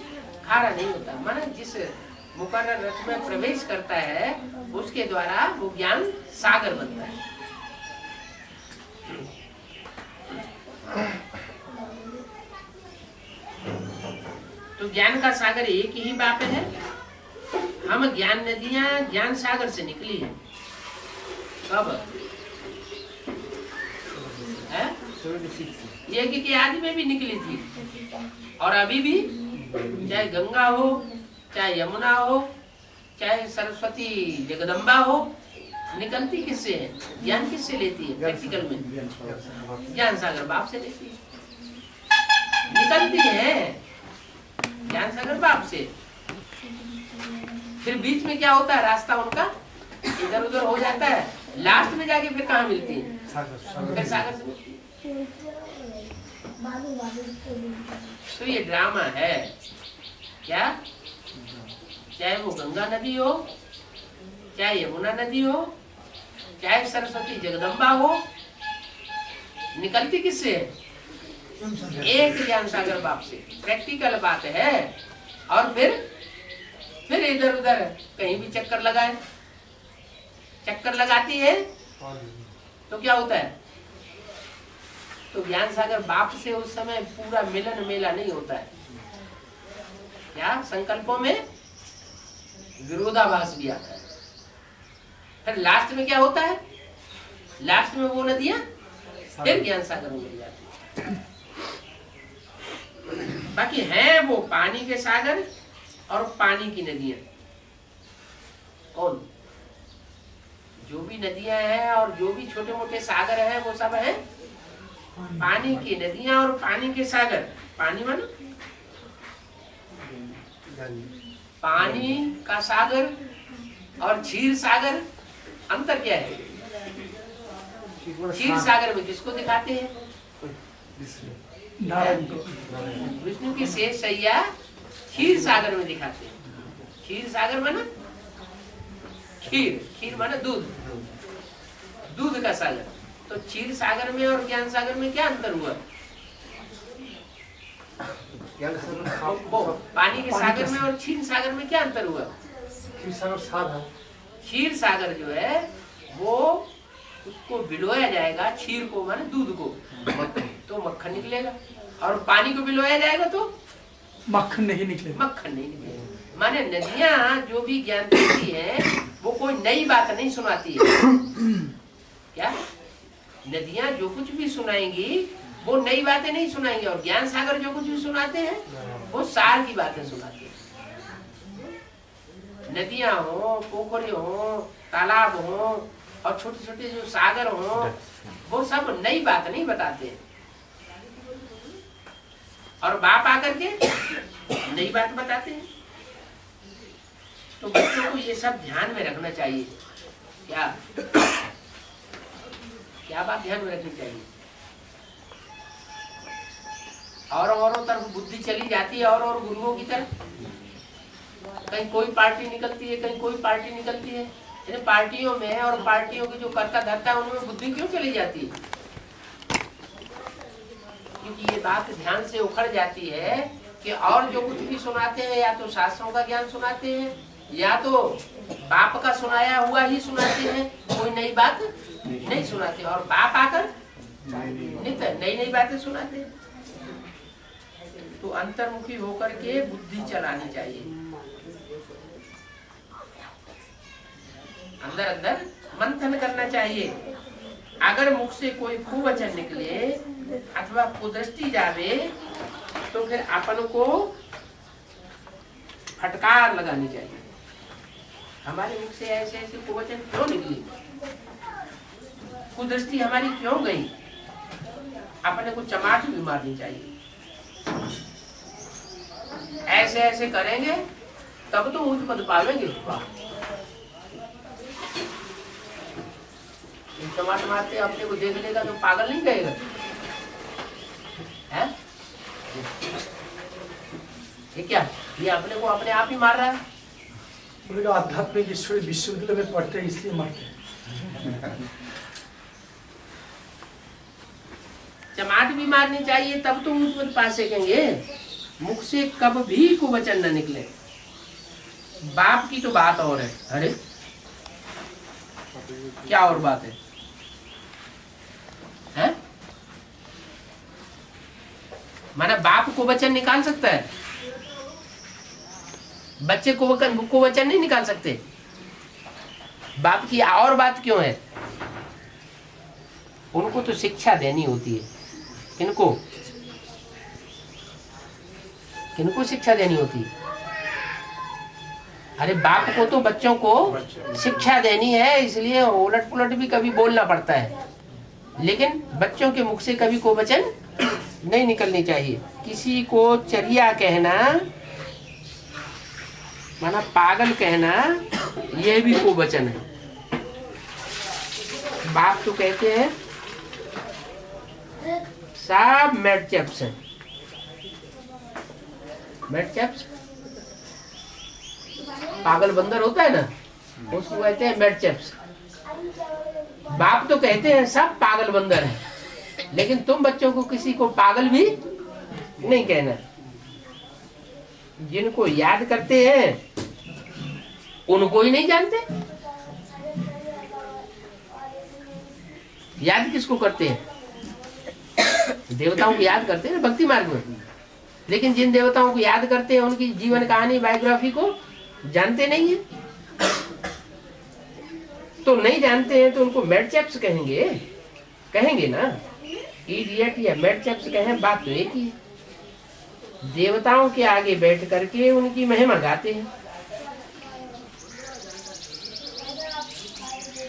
खारा नहीं होता। माना जिस मुकर्रर रथ में प्रवेश करता है उसके द्वारा वो ज्ञान सागर बनता है। तो ज्ञान का सागर एक ही बाप है। हम ज्ञान नदियां ज्ञान सागर से निकली है। कब है? ये कि आदि में भी निकली थी और अभी भी, चाहे गंगा हो, चाहे यमुना हो, चाहे सरस्वती जगदम्बा हो, निकलती किससे है? ज्ञान किससे लेती है? प्रैक्टिकल में ज्ञान सागर बाप से लेती है, निकलती है ज्ञान सागर बाप से। फिर बीच में क्या होता है? रास्ता उनका इधर उधर हो जाता है। लास्ट में जाके फिर कहाँ मिलती है? फिर सागर से मिलती है। तो ये ड्रामा है क्या? चाहे वो गंगा नदी हो, चाहे यमुना नदी हो, चाहे सरस्वती जगदम्बा हो, निकलती किससे है? एक ज्ञान सागर बाप से। प्रैक्टिकल बात है। और फिर इधर उधर कहीं भी चक्कर लगाए, चक्कर लगाती है तो क्या होता है? तो ज्ञान सागर बाप से उस समय पूरा मिलन मेला नहीं होता है। क्या संकल्पों में विरोधाभास भी आता है। फिर लास्ट में क्या होता है? लास्ट में वो नदियां फिर ज्ञान सागर में मिल जाती है। बाकी है वो पानी के सागर और पानी की नदियां। कौन? जो भी नदियां हैं और जो भी छोटे मोटे सागर हैं वो सब है पानी की नदियां और पानी के सागर। पानी मानो पानी का सागर और क्षीर सागर। अंतर क्या है? क्षीर सागर में किसको दिखाते हैं? विष्णु की शेष सैया क्षीर सागर में दिखाते हैं। क्षीर सागर माना खीर, खीर माना दूध, दूध का सागर। तो क्षीर सागर में और ज्ञान सागर में क्या अंतर हुआ? पानी के सागर में और क्षीर सागर में क्या अंतर हुआ? क्षीर सागर जो है वो उसको भिगोया जाएगा, क्षीर को माने दूध को, तो मक्खन निकलेगा। और पानी को भिगोया जाएगा तो मक्खन नहीं निकलेगा। मक्खन नहीं निकलेगा। माने नदियां जो भी ज्ञान देती है वो कोई नई बात नहीं सुनाती है। क्या? नदियां जो कुछ भी सुनाएंगी वो नई बातें नहीं सुनाएंगे। और ज्ञान सागर जो कुछ भी सुनाते हैं वो सार की बातें सुनाते हैं। नदियां हो, पोखरे हो, तालाब हो और छोटे छोटे जो सागर हो, वो सब नई बात नहीं बताते हैं। और बाप आकर के नई बात बताते हैं। तो बच्चों को ये सब ध्यान में रखना चाहिए। क्या क्या बात ध्यान में रखनी चाहिए? औरों तरफ बुद्धि चली जाती है और गुरुओं की तरफ। कहीं कोई पार्टी निकलती है, कहीं कोई पार्टी निकलती है। इन पार्टियों में और पार्टियों की जो कर्ता धर्ता है उनमें बुद्धि क्यों चली जाती है? क्योंकि ये बात ध्यान से उखड़ जाती है कि और जो कुछ भी सुनाते हैं या तो शास्त्रों का ज्ञान सुनाते हैं या तो बाप का सुनाया हुआ ही सुनाते हैं, कोई नई बात नहीं सुनाते। और बाप आकर नई नई बातें सुनाते हैं। तो अंतर्मुखी होकर के बुद्धि चलानी चाहिए। अंदर अंदर मंथन करना चाहिए। अगर मुख से कोई कुवचन निकले अथवा कुदृष्टि जावे तो फिर अपन को फटकार लगानी चाहिए। हमारे मुख से ऐसे ऐसे कुवचन क्यों निकली, कुदृष्टि हमारी क्यों गई, अपने को चमाट भी मारनी चाहिए। ऐसे ऐसे करेंगे तब तो ऊंच पद पावेंगे। चमाट मारते अपने को देख लेगा तो पागल नहीं कहेगा है? ये क्या, ये अपने को अपने आप ही मार रहा है। बोलेगा आध्यात्मिक ईश्वरी विश्वविद्यालय में पढ़ते हैं इसलिए मारते हैं। चमाट भी मारनी चाहिए तब तो ऊंच पद पा सकेंगे। मुख से कब भी कुवचन न निकले। बाप की तो बात और है। अरे क्या और बात है, हैं? माना बाप कुवचन निकाल सकता है, बच्चे कुवचन नहीं निकाल सकते। बाप की और बात क्यों है, उनको तो शिक्षा देनी होती है। किनको किनको शिक्षा देनी होती है? अरे बाप को तो बच्चों को शिक्षा देनी है, इसलिए उलट पुलट भी कभी बोलना पड़ता है। लेकिन बच्चों के मुख से कभी कुवचन नहीं निकलनी चाहिए। किसी को चरिया कहना, माना पागल कहना, यह भी कुवचन है। बाप तो कहते हैं सब मेडचेप्स है। मेडचेप्स पागल बंदर होता है ना, उसको कहते हैं मेडचेप्स। बाप तो कहते हैं सब पागल बंदर है, लेकिन तुम बच्चों को किसी को पागल भी नहीं कहना। जिनको याद करते हैं उनको ही नहीं जानते। याद किसको करते हैं? देवताओं को याद करते हैं भक्ति मार्ग में, लेकिन जिन देवताओं को याद करते हैं उनकी जीवन कहानी बायोग्राफी को जानते नहीं है। तो नहीं जानते हैं तो उनको मेडचेप्स कहेंगे ना। इडियट या मेडचेप्स कहें, बात तो एक ही है। देवताओं के आगे बैठ करके उनकी महिमा गाते हैं,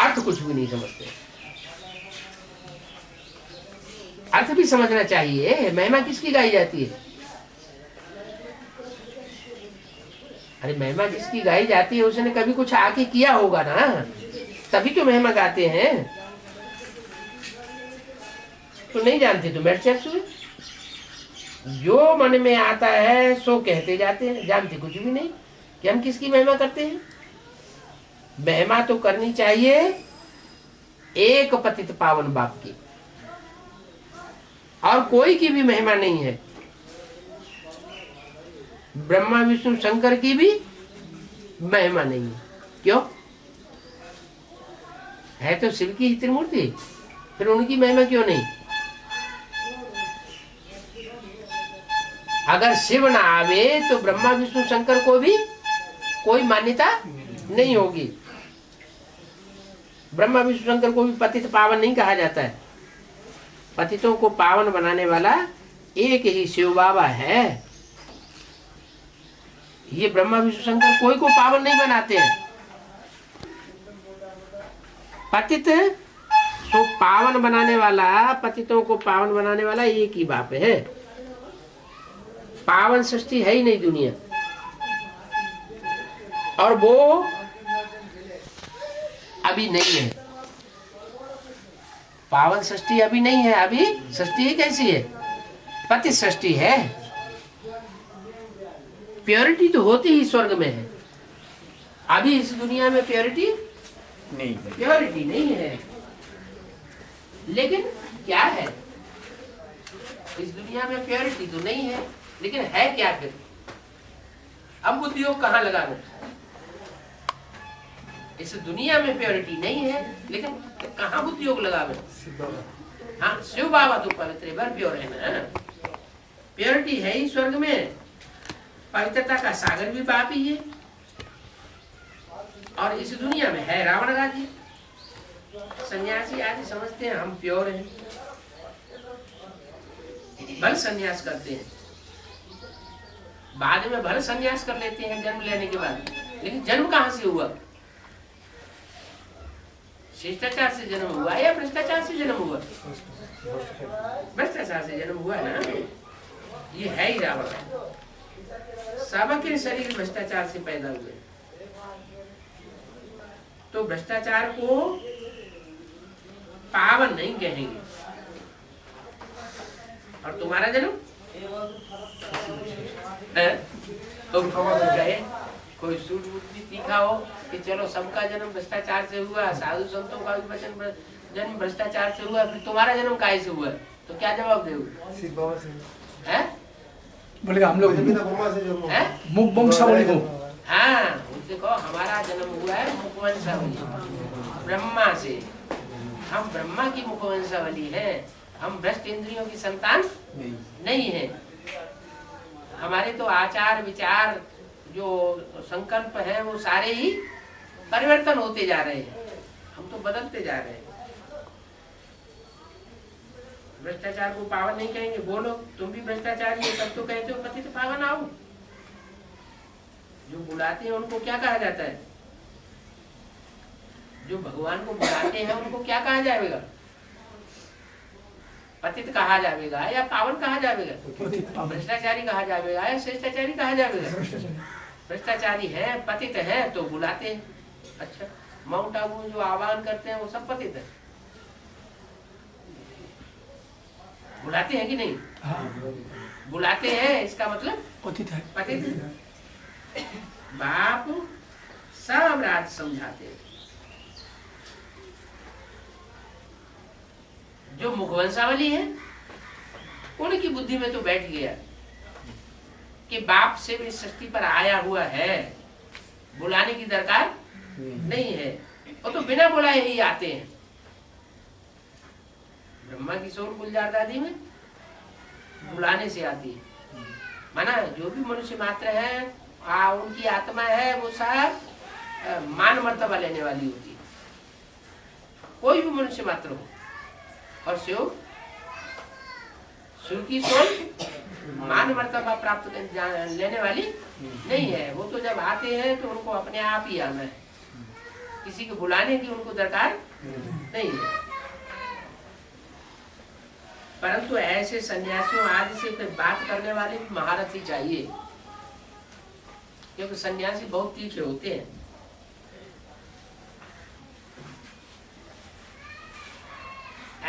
अर्थ कुछ भी नहीं समझते। अर्थ भी समझना चाहिए। महिमा किसकी गाई जाती है? अरे महिमा जिसकी गाई जाती है उसने कभी कुछ आके किया होगा ना, तभी तो महिमा गाते हैं। तो नहीं जानते तो मेडचेप्स हुए। जो मन में आता है सो कहते जाते हैं, जानते कुछ भी नहीं कि हम किसकी महिमा करते हैं। महिमा तो करनी चाहिए एक पतित पावन बाप की, और कोई की भी महिमा नहीं है। ब्रह्मा विष्णु शंकर की भी महिमा नहीं है। क्यों? है तो शिव की ही त्रिमूर्ति, फिर उनकी महिमा क्यों नहीं? अगर शिव ना आवे तो ब्रह्मा विष्णु शंकर को भी कोई मान्यता नहीं होगी। ब्रह्मा विष्णु शंकर को भी पतित पावन नहीं कहा जाता है। पतितों को पावन बनाने वाला एक ही शिव बाबा है। ये ब्रह्मा विष्णु शंकर कोई को पावन नहीं बनाते हैं। पतित तो पावन बनाने वाला, पतितों को पावन बनाने वाला एक ही बाप है। पावन सृष्टि है ही नहीं दुनिया, और वो अभी नहीं है। पावन सृष्टि अभी नहीं है। अभी सृष्टि कैसी है? पति सृष्टि है। प्योरिटी तो होती ही स्वर्ग में है। अभी इस दुनिया में प्योरिटी नहीं है। लेकिन क्या है, इस दुनिया में प्योरिटी तो नहीं है, लेकिन है क्या फिर? अब उद्योग कहाँ लगाना? इस दुनिया में प्योरिटी नहीं है, लेकिन कहाँ उद्योग लगावे? हाँ, शिव बाबा तो पवित्र भर प्योर है ना। प्योरिटी है ही स्वर्ग में। पवित्रता का सागर भी बाप ही है, और इस दुनिया में है रावण राज्य। सन्यासी आज समझते हैं हम प्योर हैं, बल सन्यास करते हैं। बाद में भले संन्यास कर लेते हैं जन्म लेने के बाद, लेकिन जन्म कहाँ से हुआ? शिष्टाचार से जन्म हुआ या भ्रष्टाचार से जन्म हुआ? भ्रष्टाचार से जन्म हुआ ना। ये है ही रावण। सबके शरीर भ्रष्टाचार से पैदा हुए, तो भ्रष्टाचार को पावन नहीं कहेंगे। और तुम्हारा जन्म गए कोई सूट भी तीखा हो कि चलो सबका जन्म भ्रष्टाचार से हुआ, साधु संतों का भी जन्म भ्रष्टाचार से हुआ, फिर तुम्हारा जन्म काहे से हुआ? तो क्या जवाब दोगे? हैं? बोले हम लोग मुख वंशावली हो। हाँ, देखो हमारा जन्म हुआ है मुख वंशावली, ब्रह्मा से। हम ब्रह्मा की मुख वंशावली है, हम भ्रष्ट इंद्रियों की संतान नहीं है। हमारे तो आचार विचार जो संकल्प है वो सारे ही परिवर्तन होते जा रहे हैं, हम तो बदलते जा रहे हैं। भ्रष्टाचार को पावन नहीं कहेंगे। बोलो तुम भी भ्रष्टाचारी हो, तब तो कहते हो पतित पावन आओ। जो बुलाते हैं उनको क्या कहा जाता है? जो भगवान को बुलाते हैं उनको क्या कहा जाएगा? पतित कहा जाएगा या पावन कहा जाएगा? भ्रष्टाचारी कहा जाएगा या शिष्टाचारी कहा जाएगा? भ्रष्टाचारी है, पतित है तो बुलाते हैं। अच्छा, माउंट आबू जो आह्वान करते हैं वो सब पतित है, बुलाते हैं कि नहीं? हाँ। बुलाते हैं, इसका मतलब पतित है। पतित है। बाप सब राज समझाते हैं। जो मुखवंशावली है उनकी बुद्धि में तो बैठ गया कि बाप से भी सृष्टि पर आया हुआ है, बुलाने की दरकार नहीं है, वो तो बिना बुलाए ही आते हैं। ब्रह्मा की सोल गुलजार दादी में बुलाने से आती है। माना जो भी मनुष्य मात्र है, उनकी आत्मा है, वो सब मान मर्तबा लेने वाली होती है। कोई भी मनुष्य मात्र हो, और शिव की सोल मान मर्तबा प्राप्त लेने वाली नहीं है। वो तो जब आते हैं तो उनको अपने आप ही आना है, किसी को बुलाने की उनको दरकार नहीं है। परंतु ऐसे सन्यासियों आदि से फिर बात करने वाले भी महारथी चाहिए, क्योंकि सन्यासी बहुत तीखे होते हैं।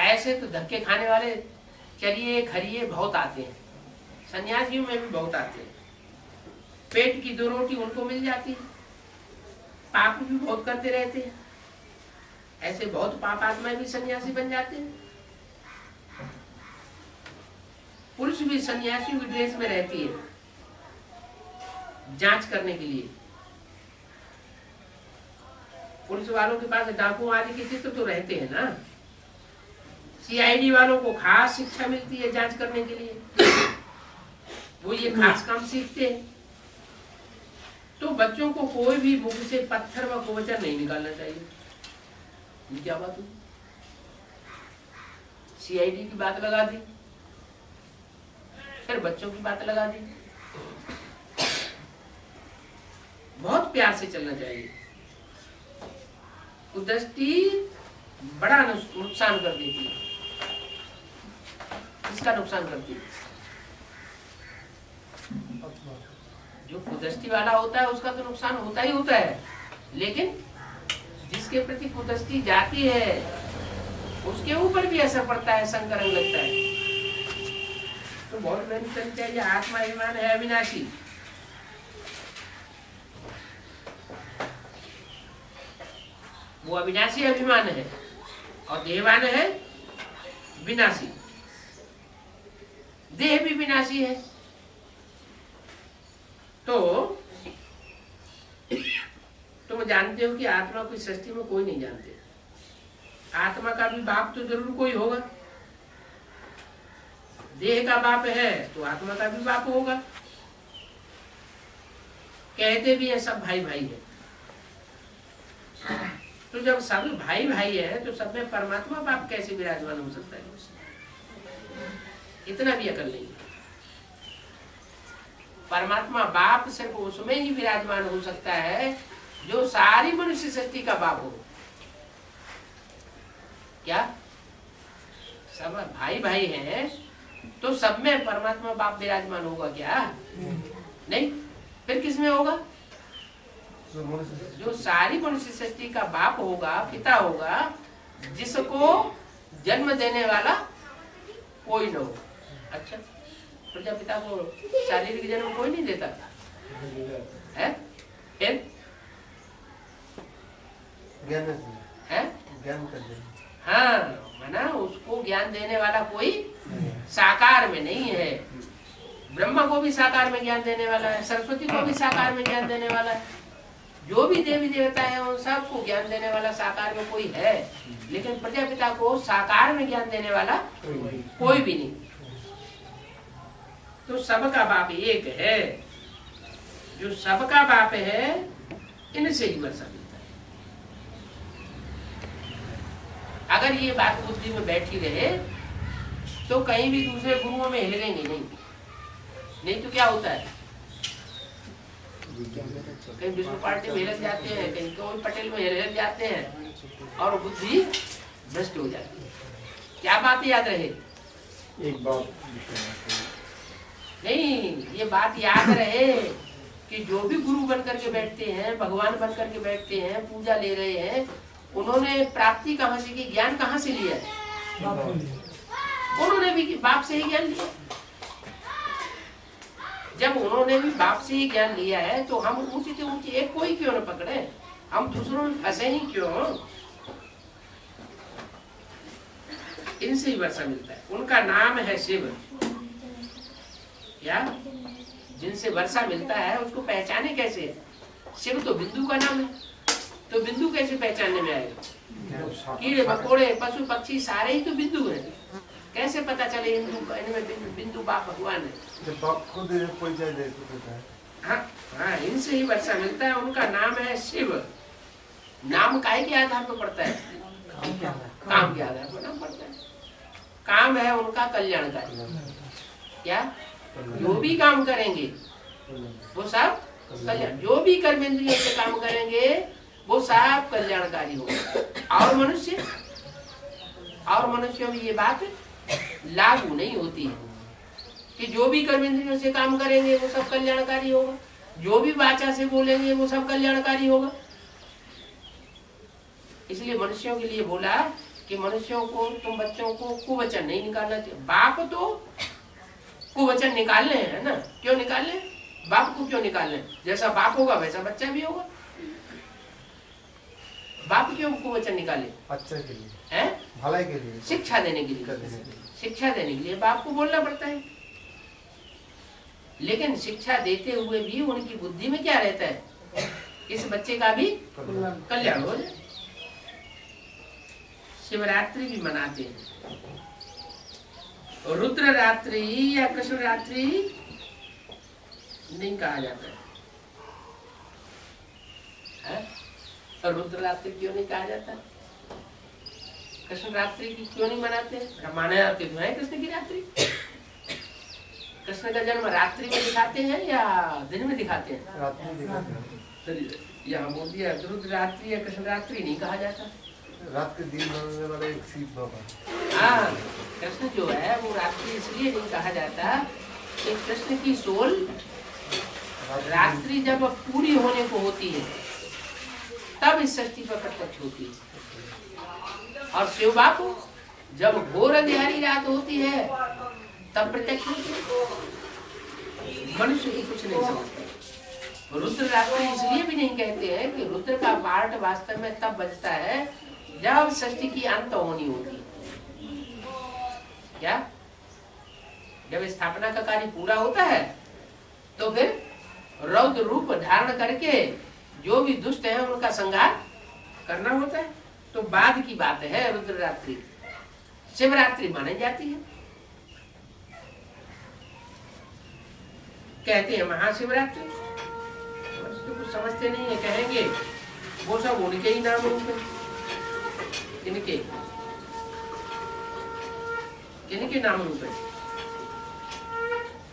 ऐसे तो धक्के खाने वाले चलिए खरिए बहुत आते हैं, सन्यासियों में भी बहुत आते हैं। पेट की 2 रोटी उनको मिल जाती है, पाप भी बहुत करते रहते हैं। ऐसे बहुत पाप आत्माएं भी सन्यासी बन जाते हैं। पुरुष भी सन्यासियों की ड्रेस में रहती है जांच करने के लिए। पुलिस वालों के पास डाकू आदि के चित्र तो रहते हैं ना। सीआईडी वालों को खास शिक्षा मिलती है जांच करने के लिए, वो ये खास काम सीखते हैं। तो बच्चों को कोई भी मुख से पत्थर व कवचर नहीं निकालना चाहिए। ये क्या बात हुई? सीआईडी की बात लगा दी, फिर बच्चों की बात लगा दी। बहुत प्यार से चलना चाहिए। कुदृष्टि बड़ा नुकसान कर देती है। इसका नुकसान करती है। जो कुदृष्टि वाला होता है उसका तो नुकसान होता ही होता है, लेकिन जिसके प्रति कुदृष्टि जाती है उसके ऊपर भी असर पड़ता है, संकरण लगता है। तो बहुत मेहनत करनी चाहिए। आत्मा अभिमान है अविनाशी, वो अविनाशी अभिमान है, और देहवान है विनाशी। देह भी विनाशी है। तो तुम जानते हो कि आत्मा की सृष्टि में कोई नहीं जानते। आत्मा का भी बाप तो जरूर कोई होगा। देह का बाप है तो आत्मा का भी बाप होगा। कहते भी है सब भाई भाई है। तो जब सब भाई भाई है तो सब में परमात्मा बाप कैसे विराजमान हो सकता है? इतना भी अकल नहीं। परमात्मा बाप सिर्फ उसमें ही विराजमान हो सकता है जो सारी मनुष्य सृष्टि का बाप हो। क्या सब भाई भाई हैं तो सब में परमात्मा बाप विराजमान होगा क्या? नहीं, फिर किस में होगा? जो सारी मनुष्य सृष्टि का बाप होगा, पिता होगा, जिसको जन्म देने वाला कोई न हो। अच्छा, प्रजापिता को शारीरिक जन्म कोई नहीं देता था, है? फिर ज्ञान कर दे। हाँ, माना उसको ज्ञान देने वाला कोई साकार में नहीं है। ब्रह्मा को भी साकार में ज्ञान देने वाला है, सरस्वती को भी साकार में ज्ञान देने वाला है, जो भी देवी देवता है उन सबको ज्ञान देने वाला साकार में कोई है, लेकिन प्रजापिता को साकार में ज्ञान देने वाला कोई भी नहीं। तो सबका बाप एक है, जो सबका बाप है इनसे ही वर्षा मिलता है। अगर ये बात बुद्धि में बैठी रहे तो कहीं भी दूसरे गुरुओं में हिलेंगे नहीं तो क्या होता है, कहीं विष्णु पार्टी में हिल जाते हैं, कहीं कोई पटेल में हिल जाते हैं और बुद्धि भ्रष्ट हो जाती है। क्या बात याद रहे? एक बात नहीं, ये बात याद रहे कि जो भी गुरु बन करके बैठते हैं, भगवान बन करके बैठते हैं, पूजा ले रहे हैं, उन्होंने प्राप्ति कहाँ से की, ज्ञान कहाँ से लिया है? उन्होंने भी बाप से ही ज्ञान लिया। जब उन्होंने भी बाप से ही ज्ञान लिया है तो हम ऊंची से ऊंची एक कोई क्यों न पकड़े, हम दूसरों में फंसे ही क्यों? इनसे ही वर्षा मिलता है। उनका नाम है शिव। क्या? जिनसे वर्षा मिलता है उसको पहचाने कैसे? शिव तो बिंदु का नाम है, तो बिंदु कैसे पहचानने में आएगा? कीड़े मकोड़े पशु पक्षी सारे ही तो बिंदु है, कैसे पता चले इनमें बिंदु बाप भगवान है? जब बाप खुद परिचय देता है। हाँ, इनसे ही वर्षा मिलता है। उनका नाम है शिव। नाम काय के आधार पर पड़ता है? काम के आधार पर नाम पड़ता है। काम है उनका कल्याणकारी। क्या? जो भी काम करेंगे वो सब कल्याण, जो भी कर्मेंद्रियों से काम करेंगे वो सब कल्याणकारी होगा। और मनुष्यों में ये बात लागू नहीं होती है कि जो भी कर्मेंद्रियों से काम करेंगे वो सब कल्याणकारी होगा, जो भी वाचा से बोलेंगे वो सब कल्याणकारी होगा। इसलिए मनुष्यों के लिए बोला कि मनुष्यों को, तुम बच्चों को कुवचन नहीं निकालना चाहिए। बाप तो कुवचन निकालने हैं ना, क्यों निकालने? बाप को क्यों निकालने? जैसा बाप होगा वैसा बच्चा भी होगा। बाप क्यों कुवचन निकाले? अच्छे के लिए, है भलाई के लिए, शिक्षा देने के लिए। शिक्षा देने के लिए बाप को बोलना पड़ता है, लेकिन शिक्षा देते हुए भी उनकी बुद्धि में क्या रहता है? इस बच्चे का भी कल्याण हो जाए। शिवरात्रि भी मनाते हैं, रुद्र रात्रि या कृष्ण रात्रि नहीं कहा जाता है? और रुद्र रात्रि क्यों नहीं कहा जाता? कृष्ण रात्रि की क्यों नहीं मनाते? माना जाते तो है कृष्ण की रात्रि। कृष्ण का जन्म रात्रि में दिखाते हैं या दिन में दिखाते हैं? रात्रि दिखाते हैं। यहाँ बोल दिया रुद्र रात्रि या कृष्ण रात्रि नहीं कहा जाता। रात के दिन बनने वाला एक शिव बाबा। हाँ, कृष्ण जो है वो रात्रि इसलिए नहीं कहा जाता कि कृष्ण की सोल रात्रि जब पूरी होने को होती है तब इस सृष्टि पर प्रत्यक्ष होती है, और शिव बापू जब घोर अंधेरी रात होती है तब प्रत्यक्ष होती है। मनुष्य ही कुछ नहीं समझता। रुद्र रात्रि इसलिए भी नहीं कहते हैं कि रुद्र का पार्ट वास्तव में तब बजता है जब सृष्टि की अंत होनी होती है। क्या? जब स्थापना का कार्य पूरा होता है तो फिर रौद्र रूप धारण करके जो भी दुष्ट है उनका संहार करना होता है। तो बाद की बात है रुद्र रात्रि। शिवरात्रि मानी जाती है, कहते हैं महाशिवरात्रि। तो कुछ समझते नहीं है, कहेंगे वो सब उनके ही नाम रूप है। किनके नाम रूप है?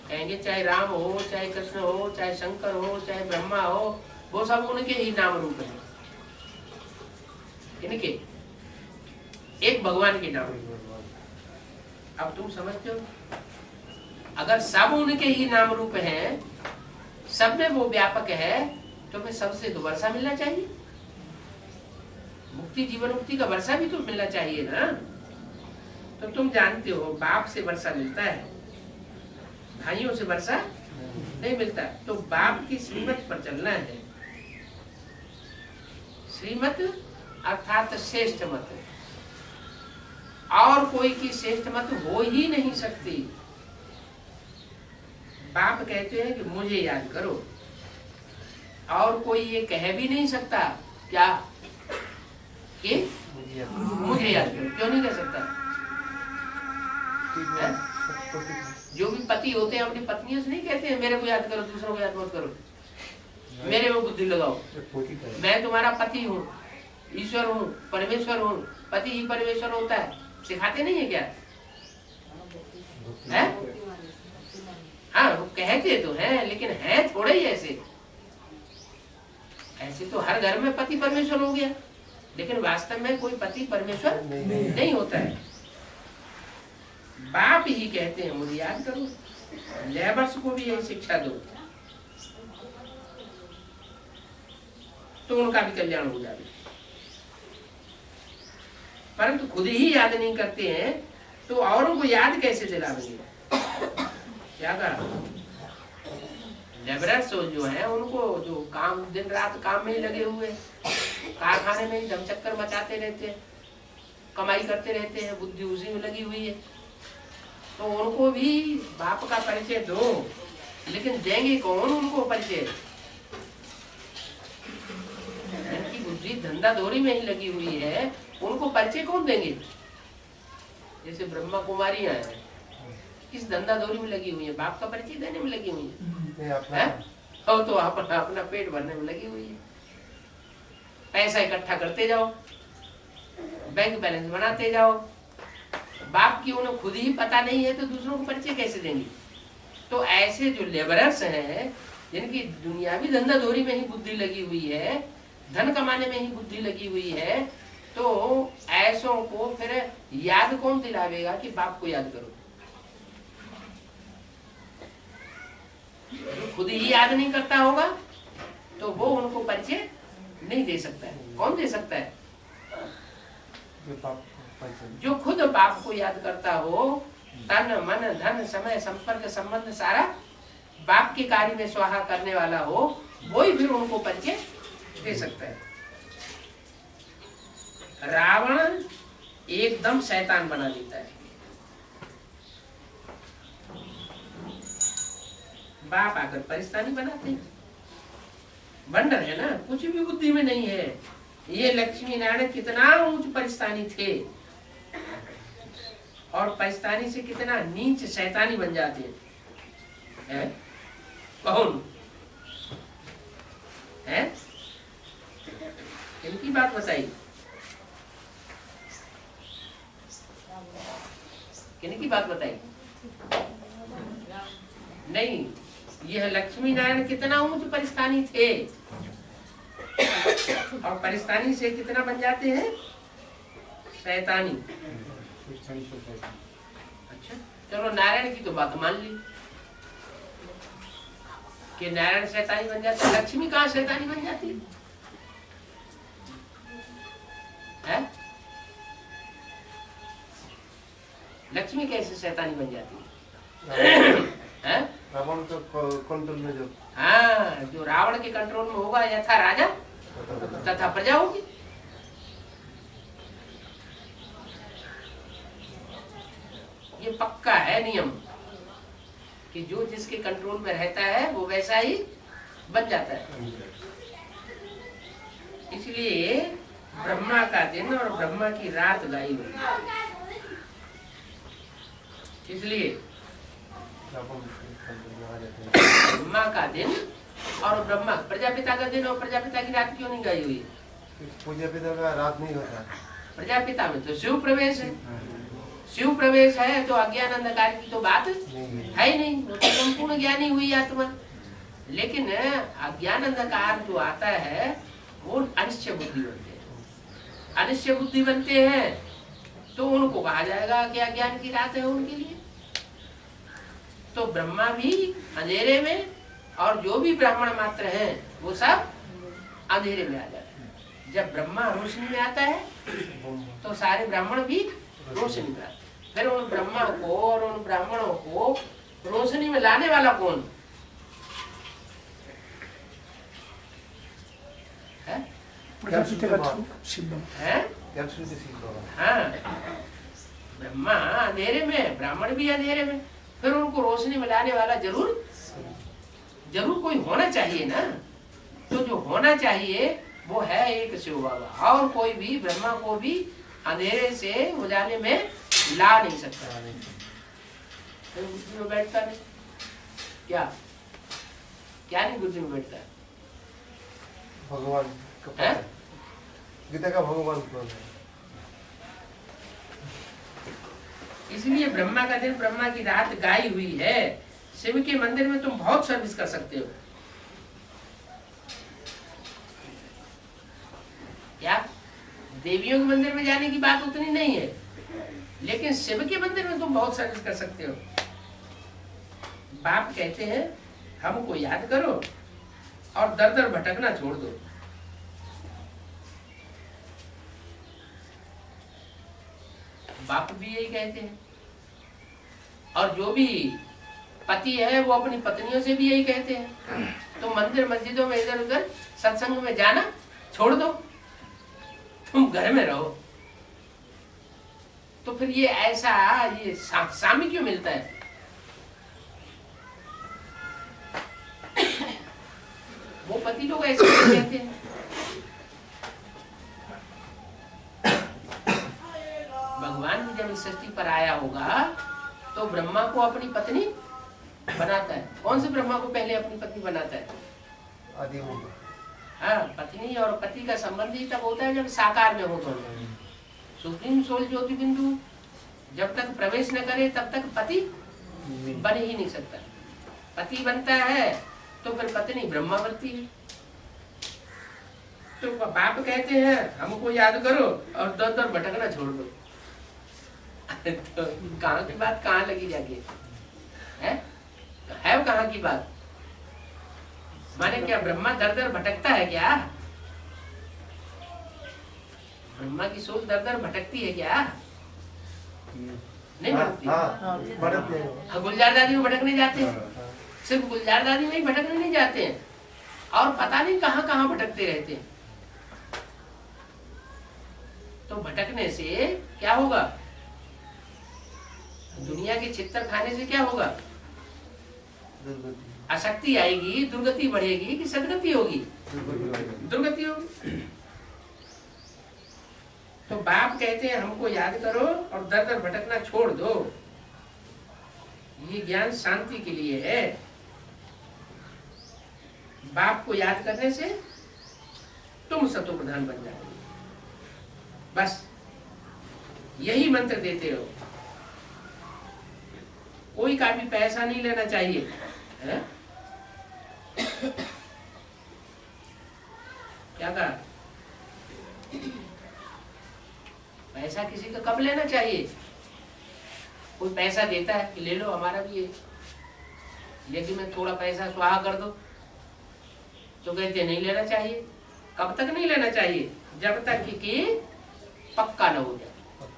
कहेंगे चाहे राम हो, चाहे कृष्ण हो, चाहे शंकर हो, चाहे ब्रह्मा हो, वो सब उनके ही नाम रूप है। इनके एक भगवान के नाम। अब तुम समझते हो, अगर सब उनके ही नाम रूप हैं, सब में वो व्यापक है, तो फिर सबसे तो वर्षा मिलना चाहिए। मुक्ति, जीवन मुक्ति का वर्षा भी तो मिलना चाहिए ना। तो तुम जानते हो बाप से वर्षा मिलता है, भाइयों से वर्षा नहीं मिलता। तो बाप की श्रीमत पर चलना है। श्रीमत अर्थात श्रेष्ठ मत, और कोई की श्रेष्ठ मत हो ही नहीं सकती। बाप कहते हैं कि मुझे याद करो, और कोई ये कह भी नहीं सकता क्या कि मुझे याद करो। क्यों नहीं कह सकता? जो भी पति होते हैं अपनी पत्नियों से नहीं कहते हैं मेरे को याद करो, दूसरों को याद मत करो, मेरे में बुद्धि लगाओ, मैं तुम्हारा पति हूँ, ईश्वर हूँ, परमेश्वर हूँ। पति ही परमेश्वर होता है, सिखाते नहीं है क्या? है? हाँ, वो कहते तो हैं, लेकिन है थोड़े ही ऐसे। ऐसे तो हर घर में पति परमेश्वर हो गया, लेकिन वास्तव में कोई पति परमेश्वर नहीं होता है। बाप ही कहते हैं मुझे याद करो, लेबर्स को भी यही शिक्षा दो, तो उनका भी कल्याण हो जाए। परंतु खुद ही याद नहीं करते हैं, तो औरों को याद कैसे दिलाएंगे? क्या करा? लेबरर्स जो है उनको जो काम दिन रात काम में ही लगे हुए, कारखाने में ही दम चक्कर मचाते रहते हैं, कमाई करते रहते हैं, बुद्धि उसी में लगी हुई है। तो उनको भी बाप का परिचय दो, लेकिन देंगे कौन उनको परिचय? इनकी बुद्धि धंधा दौरी में ही लगी हुई है, उनको परिचय कौन देंगे? जैसे ब्रह्मा कुमारियां हैं, किस धंधा दौरी में लगी हुई है? बाप का परिचय देने में लगी हुई है, तो अपना पेट भरने में लगी हुई है। पैसा इकट्ठा करते जाओ, बैंक बैलेंस बनाते जाओ। बाप की उन्हें खुद ही पता नहीं है, तो दूसरों को परिचय कैसे देंगे? तो ऐसे जो लेबरर्स हैं, जिनकी दुनियावी धंधा दौरी में ही बुद्धि लगी हुई है, धन कमाने में ही बुद्धि लगी हुई है, तो ऐसों को फिर याद कौन दिलावेगा कि बाप को याद करो? जो खुद ही याद नहीं करता होगा, तो वो उनको परिचय नहीं दे सकता है। कौन दे सकता है? जो खुद बाप को याद करता हो, तन मन धन समय संपर्क संबंध सारा बाप के कार्य में स्वाहा करने वाला हो, वही फिर उनको परिचय दे सकता है। रावण एकदम शैतान बना देता है, बाप आकर परिस्तानी बनाते हैं। बंडर है ना, कुछ भी बुद्धि में नहीं है। ये लक्ष्मी नारायण कितना ऊंच परिस्तानी थे, और परिस्तानी से कितना नीच शैतानी बन जाते हैं। कौन है? इनकी बात बताइए, किनकी बात बताइए? नहीं, यह लक्ष्मी नारायण कितना ऊंच परिस्तानी थे, और परिस्तानी से कितना बन जाते हैं? शैतानी। अच्छा, चलो नारायण की तो बात मान ली कि नारायण शैतानी बन जाता है, लक्ष्मी कहाँ शैतानी बन जाती है? लक्ष्मी कैसे शैतानी बन जाती है? रावण तो कंट्रोल में जो, हाँ, जो रावण के कंट्रोल में होगा, यथा राजा तथा प्रजा होगी। ये पक्का है नियम कि जो जिसके कंट्रोल में रहता है वो वैसा ही बन जाता है। इसलिए ब्रह्मा का दिन और ब्रह्मा की रात गाई हुई, इसलिए ब्रह्मा का दिन और ब्रह्मा प्रजापिता का दिन और प्रजापिता की रात क्यों नहीं गाई हुई? प्रजापिता का रात नहीं होता। प्रजापिता में तो शिव प्रवेश है, शिव प्रवेश है तो अज्ञान अंधकार की तो बात नहीं है ही नहीं, वो तो संपूर्ण ज्ञानी हुई आत्मा। लेकिन अज्ञान अंधकार जो आता है वो अनिश्चय बुद्धि बनते हैं। अनिश्चय बुद्धि बनते हैं तो उनको कहा जाएगा कि अज्ञान की रात है उनके लिए। तो ब्रह्मा भी अंधेरे में और जो भी ब्राह्मण मात्र हैं वो सब अंधेरे में आ जाते हैं। जब ब्रह्मा रोशनी में आता है तो सारे ब्राह्मण भी रोशनी में आते हैं। फिर उन ब्रह्मा को और उन ब्राह्मणों को रोशनी में लाने वाला कौन है? प्रजापति का शिव ब्रह्मा है? क्या श्रुति सिद्ध होगा? हाँ, ब्रह्मा अंधेरे में, ब्राह्मण भी अंधेरे में, फिर उनको रोशनी में लाने वाला जरूर कोई होना चाहिए ना। तो जो होना चाहिए वो है एक शिव बाबा, और कोई भी ब्रह्मा को भी अंधेरे से उजाले में ला नहीं सकता। फिर बुद्धि में बैठता नहीं, क्या नहीं बुद्धि में बैठता है? भगवान का पता है। गीता का भगवान कौन है? इसलिए ब्रह्मा का दिन, ब्रह्मा की रात गाई हुई है। शिव के मंदिर में तुम बहुत सर्विस कर सकते हो। क्या देवियों के मंदिर में जाने की बात उतनी नहीं है, लेकिन शिव के मंदिर में तुम बहुत सर्विस कर सकते हो। बाप कहते हैं हमको याद करो और दर दर भटकना छोड़ दो। बाप भी यही कहते हैं, और जो भी पति है वो अपनी पत्नियों से भी यही कहते हैं। तो मंदिर मस्जिदों में इधर उधर सत्संग में जाना छोड़ दो, तुम घर में रहो। तो फिर ये ऐसा ये सामी क्यों मिलता है? वो पति लोग ऐसे कहते हैं। भगवान भी जब इस सृष्टि पर आया होगा तो ब्रह्मा को अपनी पत्नी बनाता है। कौन से ब्रह्मा को पहले अपनी पत्नी बनाता है? आदि होगा। हाँ, पत्नी और पति का संबंध ही तब होता है जब साकार में हो। तो सुप्रीम सोल ज्योति बिंदु जब तक प्रवेश न करे तब तक पति बन ही नहीं सकता। पति बनता है तो फिर पत्नी ब्रह्मा बनती है। तो बाप कहते हैं हमको याद करो और दर दर भटकना छोड़ दो। तो कहाँ की बात कहाँ लगी जाके है कहाँ की बात? माने क्या ब्रह्मा दर दर भटकता है क्या? ब्रह्मा की सोच दर दर भटकती है क्या? नहीं भटकती। हाँ, गुलजार दादी में भटकने जाते हैं। सिर्फ गुलजार दादी में ही भटकने नहीं जाते हैं, और पता नहीं कहाँ कहाँ भटकते रहते हैं। तो भटकने से क्या होगा? दुनिया के चित्तर खाने से क्या होगा? आसक्ति आएगी, दुर्गति बढ़ेगी कि सदगति होगी? दुर्गति होगी। तो बाप कहते हैं हमको याद करो और दर दर भटकना छोड़ दो। ये ज्ञान शांति के लिए है। बाप को याद करने से तुम सतो प्रधान बन जाओगे। बस यही मंत्र देते रहो। कोई का भी पैसा नहीं लेना चाहिए है? क्या कहा? पैसा किसी का कब लेना चाहिए? कोई पैसा देता है कि ले लो हमारा भी है, लेकिन मैं थोड़ा पैसा स्वाहा कर दो, तो कहते नहीं लेना चाहिए। कब तक नहीं लेना चाहिए? जब तक कि पक्का न हो जाए।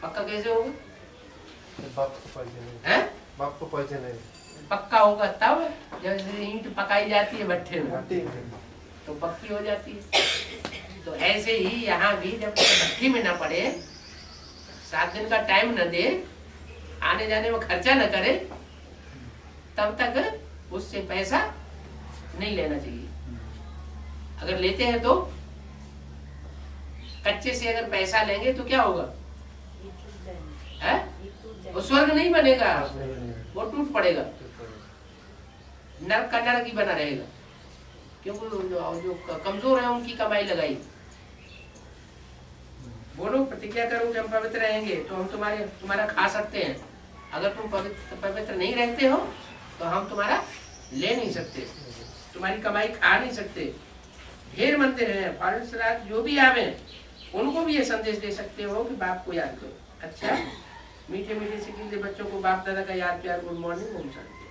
पक्का कैसे होगा? बाप को पैसे नहीं है? बाप को पैसे नहीं। पक्का होगा तब जब ईंट पकाई जाती है भट्ठे में तो पक्की हो जाती है। तो ऐसे ही यहाँ भी जब भट्टी में न पड़े, 7 दिन का टाइम न दे, आने जाने में खर्चा न करे, तब तक उससे पैसा नहीं लेना चाहिए। अगर लेते हैं तो कच्चे से अगर पैसा लेंगे तो क्या होगा? है? वो स्वर्ग नहीं बनेगा, वो टूट पड़ेगा, नरक का नरक ही बना रहेगा। क्योंकि जो कमजोर है उनकी कमाई लगाई। बोलो, प्रतिज्ञा करो कि हम पवित्र रहेंगे तो हम तुम्हारा खा सकते हैं। अगर तुम पवित्र नहीं रहते हो तो हम तुम्हारा ले नहीं सकते, तुम्हारी कमाई खा नहीं सकते। ढेर मंदिर हैं, फारूक रात जो भी आवे उनको भी ये संदेश दे सकते हो कि बाप को याद करो। अच्छा, मीठे मीठे से बच्चों को बाप दादा का याद प्यार, गुड मॉर्निंग, ओम शांति।